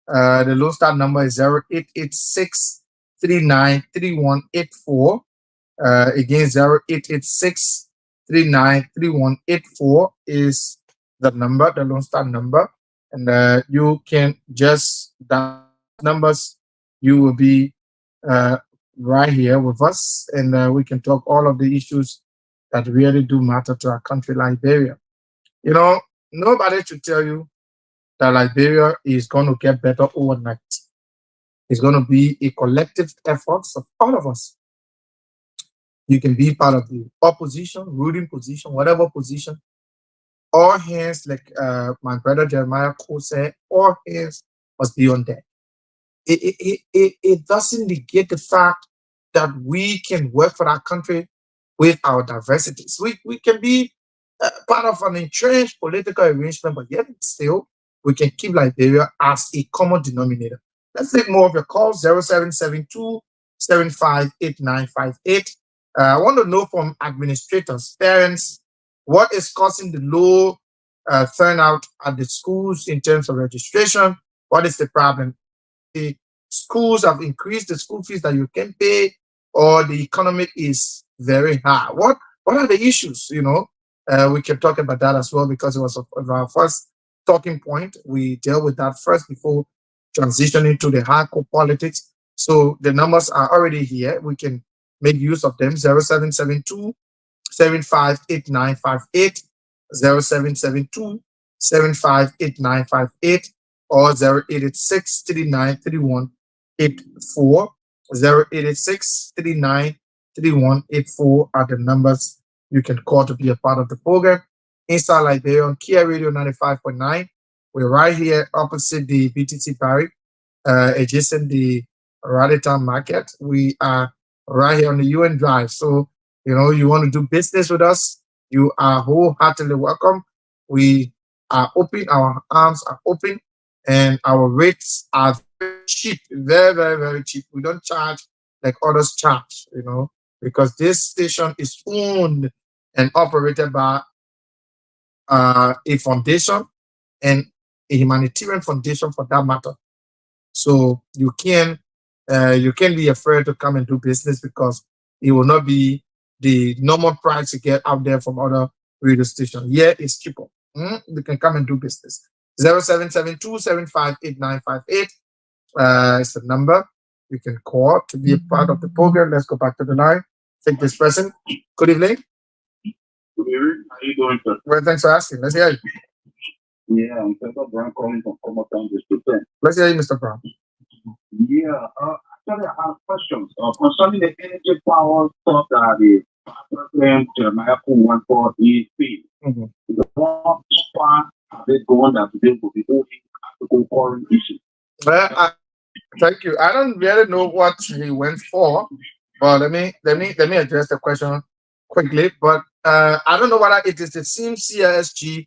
The Lone Star number is 0886 again, 0886 is the number, the Lone Star number. And you can just dial numbers. You will be uh, right here with us, and we can talk all of the issues that really do matter to our country, Liberia. You know, nobody should tell you that Liberia is going to get better overnight. It's going to be a collective effort of all of us. You can be part of the opposition, ruling position, whatever position. All hands, like my brother Jeremiah Cole said, all hands must be on deck. It doesn't negate the fact that we can work for our country with our diversities. We can be part of an entrenched political arrangement, but yet still we can keep Liberia as a common denominator. Let's take more of your calls: 0772 I want to know from administrators, parents, what is causing the low turnout at the schools in terms of registration? What is the problem? The schools have increased the school fees that you can pay, or the economic is very high. What are the issues? We can talk about that as well, because it was of our first talking point. We dealt with that first before transitioning to the hardcore politics. So the numbers are already here. We can make use of them: 0772 758958, 0772 758958, or 0886 393184. 0886 are the numbers you can call to be a part of the program. Inside Liberia on Kia Radio 95.9. We're right here opposite the BTC Barrick, adjacent the Raditown Market. We are right here on the UN Drive. So, you want to do business with us, you are wholeheartedly welcome. We are open, our arms are open, and our rates are very cheap, very, very, very cheap. We don't charge like others charge, because this station is owned and operated by a foundation, and a humanitarian foundation for that matter. So you can be afraid to come and do business, because it will not be the normal price you get out there from other radio stations. Yeah, it's cheaper. You can come and do business. 0772 is the number you can call to be a part of the program. Let's go back to the line. Take this person. Good evening. Good evening. How you doing, sir? Well, thanks for asking. Let's hear you. Yeah, I'm Mr. Brown calling from Comotown District. Let's hear you, Mr. Brown. Yeah, actually, I have questions concerning the energy power stuff that the President Jeremiah wants for ESP. Mhm. The one part of it going that they will be holding to go foreign issue. Well, thank you. I don't really know what he went for, but let me address the question quickly. But I don't know whether it is the same CSG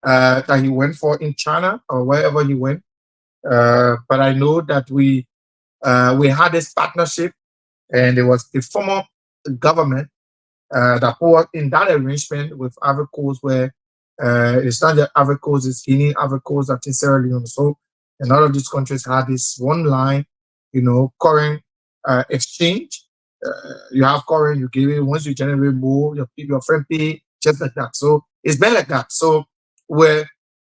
that he went for in China or wherever he went. But I know that we had this partnership, and it was the former government that was in that arrangement with Ivory Coast, where it's not just Ivory Coast, it's Guinea, Ivory Coast, and Sierra Leone. So, and all of these countries had this one line, current exchange. You have current, you give it. Once you generate more, your friend pay, just like that. So it's been like that. So we're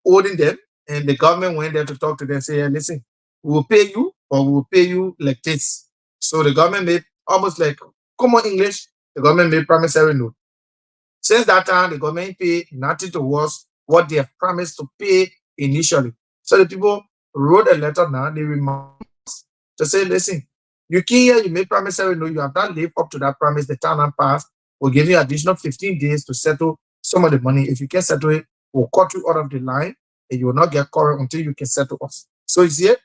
holding them, and the government went there to talk to them, say, "Hey, listen, we will pay you, or we will pay you like this." So the government made almost like common English. The government made promissory note. Since that time, the government pay nothing towards what they have promised to pay initially. So the people wrote a letter now, they remind to say, listen, you came here, you made promissory note, you have not lived up to that promise, the time and passed. We'll give you additional 15 days to settle some of the money. If you can settle it, we'll cut you out of the line and you will not get current until you can settle us. So you see it?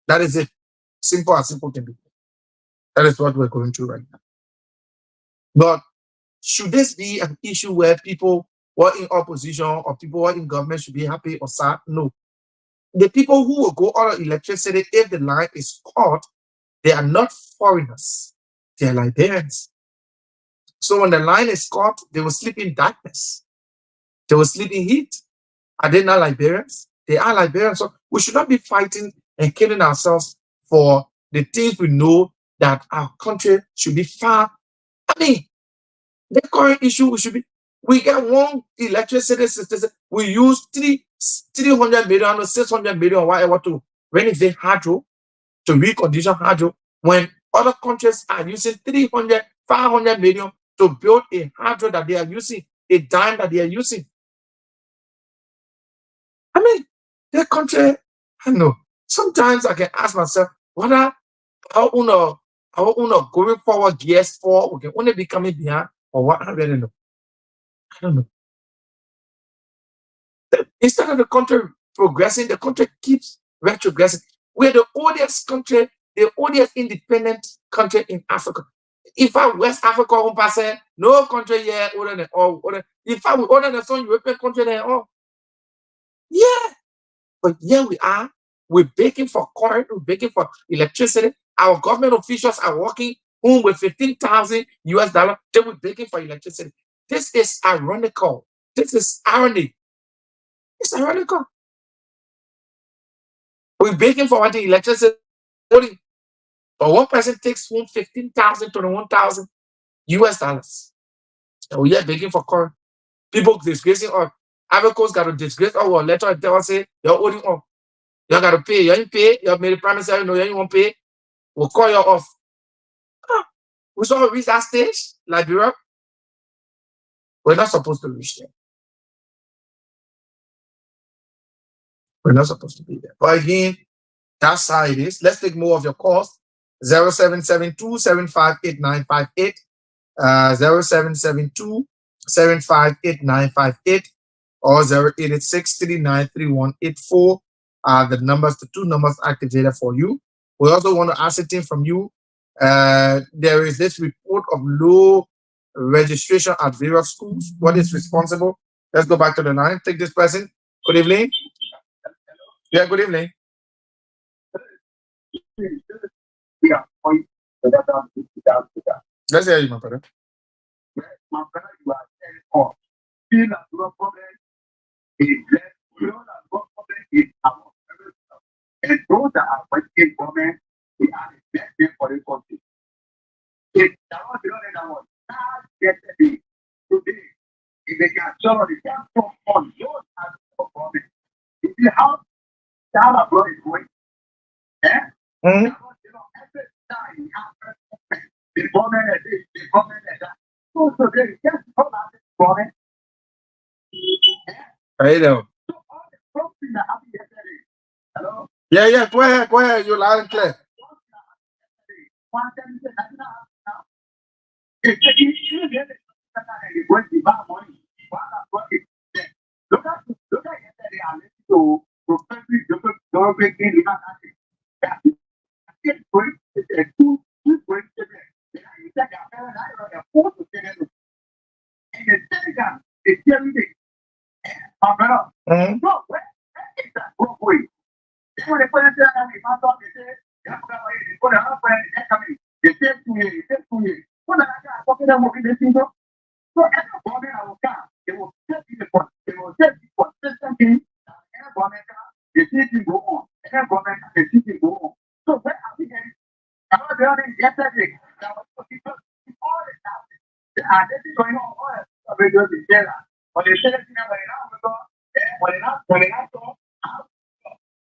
That is it. Simple as simple can be. That is what we're going through right now. But should this be an issue where people who are in opposition or people who are in government should be happy or sad? No. The people who will go out of electricity if the line is cut, they are not foreigners. They are Liberians. So when the line is cut, they will sleep in darkness. They will sleep in heat. Are they not Liberians? They are Liberians. So we should not be fighting and killing ourselves for the things we know that our country should be far. I mean, the current issue we should be, we get one electricity system. We use 300 million or 600 million or whatever to renovate hydro, to recondition hydro, when other countries are using 300, 500 million to build a hydro that they are using, a dime that they are using. I mean, the country, I know. Sometimes I can ask myself, whether how uno going forward years for, we can only be coming behind, or what, I really know. I don't know. Instead of the country progressing, the country keeps retrogressing. We're the oldest country, the oldest independent country in Africa. In fact, West Africa, on pass, no country here older than all. In fact, we're older than some European country than all. Yeah, but here we are. We're begging for current, we're begging for electricity. Our government officials are working home with 15,000 US dollars. They were begging for electricity. This is ironical. This is irony. It's ironical. We're begging for what the electricity, but one person takes home 15,000 to 1,000 US dollars. And we are begging for current. People disgracing or Ivory Coast got to disgrace our letter and tell us, say, you're holding on. You got to pay. You ain't pay. You have made a promise, you know, you ain't want to pay. We'll call you off. Ah, we saw reach that stage, Liberia. We're not supposed to reach there. We're not supposed to be there. But again, that's how it is. Let's take more of your calls. 0772 0772 or 0886 the numbers, the two numbers activated for you. We also want to ascertain from you. There is this report of low registration at various schools. What is responsible? Let's go back to the line. Take this person. Good evening. Yeah, good evening. Yeah, point. Let's hear you, my brother. My brother, you are very off. Feel that your problem is less. You know that your problem is our parents. And those that are fighting government, we are the best thing for the country. If that was the other one, not yesterday, today, if they can show the can come on, those are the government. You see how that abroad is going? Eh? Mhm. Every time you have the government is this, the government is that. So today, just come out this government. Hey, there. So all the something that happened yesterday. Hello? Yeah, yeah. Go ahead. Go ahead. You're loud and clear. One time you said, "That's not happening now." It's taking you get it. And you're going to buy money. While I'm working. Look at yesterday, I listened to Professor Joseph Dorbeck in the country. It's great. It's a two great children. Then you take a parent, I don't know, 4 to 10 years. And the second, it's every day. Umbrella. No, where is that way? When they put it down, they must talk, they say, that's not way. They put it up, and coming. They say 2 years, they say 2 years. What I got, what them working this thing, so every government I will come, they will set you the point. They will set you consistent thing. Every government, they see things go on. Every government, they see things go on. So where are we getting? I'm not doing yesterday. Now, because all the time, this is going on. All the videos is there. When they say that, when they not talk,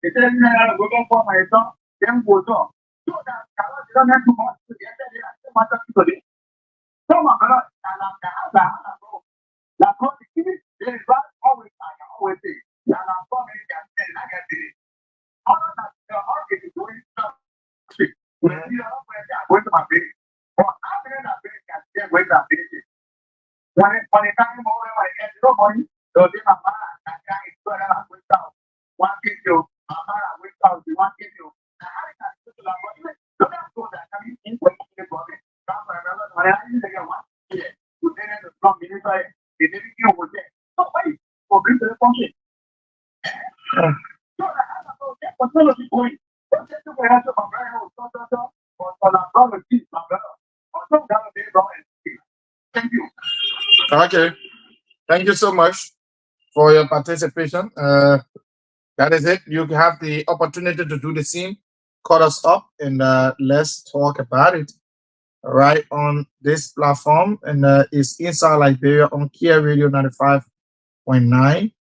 they say, we're going for my son, then go talk. So that, you don't have to watch the yesterday, I matter to today. So, my brother, la productivity, there is always, I always say, and I'm coming and I get it. All of that, is doing stuff. When you are going to my baby, or I'm going to baby, I can't wait to baby. When it comes over, I get no money, so they are mad, I can't go out without 1 kilo, I'm not without 1 kilo. So that's what I mean, in the body. When I use again 1 kilo, you then have to come inside, they didn't know what they so wait, for bring to the function. So I don't know, that's what's going to be going. That's the way I have to my Thank you. Okay. Thank you so much for your participation. That is it. You have the opportunity to do the same. Call us up and let's talk about it right on this platform. And it's Inside Liberia on Kia Radio 95.9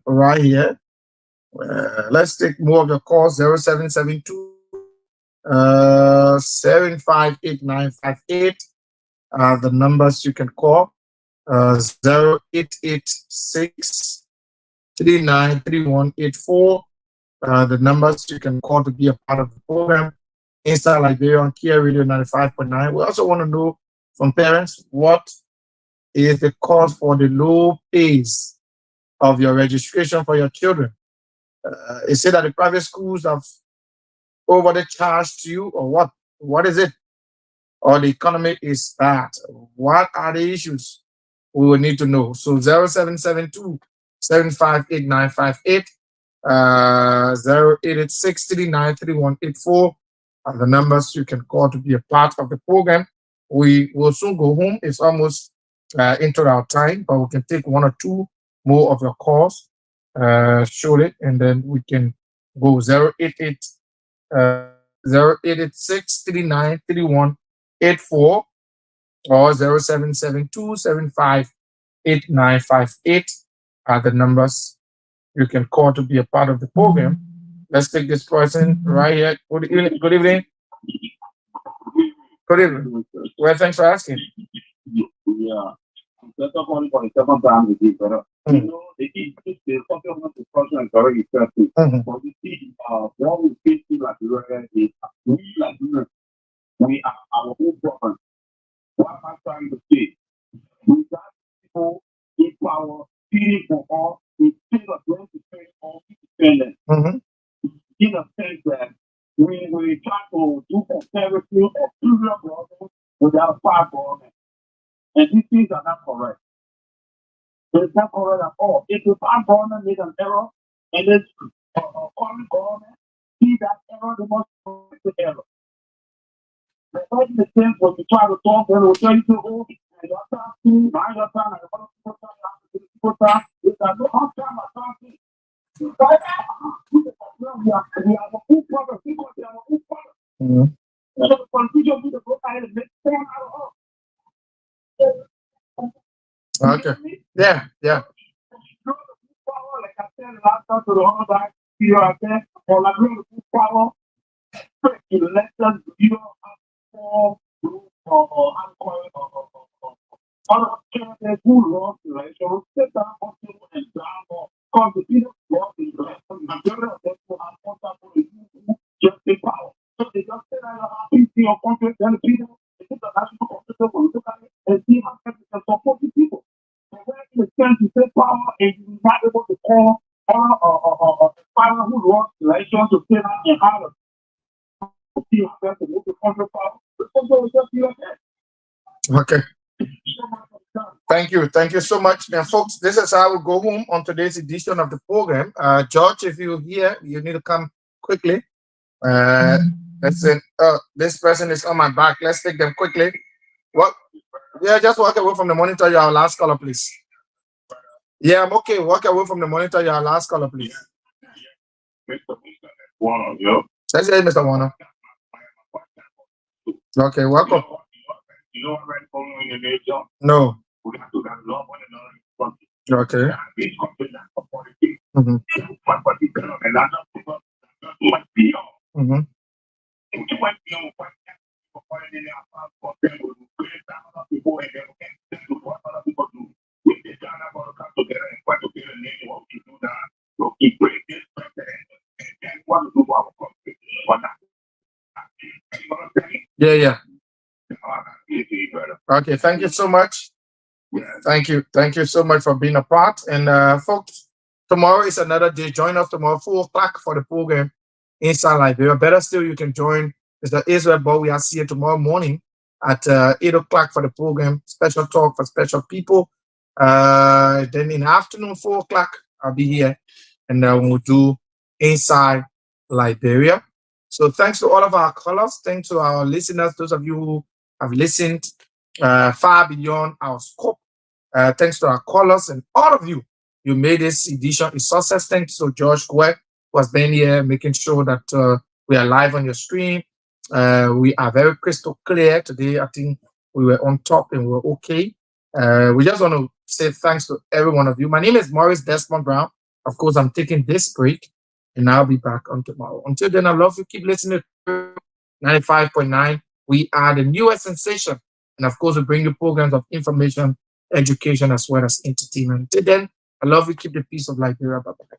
right here. Let's take more of your calls 0772 758958. The numbers you can call 0886 393184. The numbers you can call to be a part of the program Inside Liberia on Kia Radio 95.9. We also want to know from parents what is the cost for the low pays of your registration for your children. Is it that the private schools have over the charge to you, or what? What is it? Or the economy is bad? What are the issues? We will need to know. So 0772 758958, 0886 393184 are the numbers you can call to be a part of the program. We will soon go home. It's almost into our time, but we can take 1 or 2 more of your calls, show it, and then we can go 088 0886 393184 or 0772 758958 are the numbers you can call to be a part of the program. Let's take this person right here. Good evening. Good evening. Good evening. Well, thanks for asking. Yeah. First of all, for the second time, we did better. You know, the something of discussion is very interesting. But you see, what we face to like is we like we are our own problem. What I'm trying to say, we got people in power, feeding for all, instead of going to spend all independent. In a sense that we try to do comparison of previous government without five government. And these things are not correct. It's not correct at all. If the farm government made an error and then current government see that error, they must correct the error. But what in the sense when you try to talk, they will tell you to hold and your time too, your time, and other people's time, it's a no hard time or something. We are the full problem. People are the full problem. So the confusion with the book I had to make sense out of all. Okay. Yeah. Like I said last time to the other guy, you know what I'm saying? Or like the full power, elections, you know, other candidates who lost the election, sit down on table and down more. Because the people lost the election, majority of them will have contact with the people just in power. So they just sit down and have PC or contact with the people, they get the national computer will look at it and see how they can support the people. So when it is time to take power and you're not able to call or who lost the election to sit down and have you have to move the control power. The control is just your head. Okay. Thank you so much. And folks, this is how we go home on today's edition of the program. George, if you're here, you need to come quickly. Listen, this person is on my back. Let's take them quickly. What? Yeah, just walk away from the monitor. You're our last caller, please. Yeah, I'm okay. Walk away from the monitor. You're our last caller, please. Mr. Warner, yo. Let's say, Mr. Warner. Okay, welcome. You know what I'm following the name, John? No. We have to love one another. Okay. Yeah. Okay, thank you so much. Thank you so much for being a part. And folks, tomorrow is another day. Join us tomorrow 4 o'clock for the program inside Liberia. Better still, you can join Mr. Israel Bow. We are seeing tomorrow morning at 8 o'clock for the program. Special talk for special people. Then in the afternoon 4 o'clock, I'll be here, and we'll do inside Liberia. So thanks to all of our callers. Thanks to our listeners, those of you who have listened far beyond our scope. Thanks to our callers and all of you. You made this edition a success. Thanks to George Quirk, who has been here making sure that we are live on your screen. We are very crystal clear today. I think we were on top and we were okay. We just want to say thanks to every one of you. My name is Maurice Desmond Brown. Of course, I'm taking this break, and I'll be back on tomorrow. Until then, I love you. Keep listening to 95.9. We are the newest sensation. And of course, we bring you programs of information, education, as well as entertainment. Until then, I love you. Keep the peace of Liberia. Bye-bye.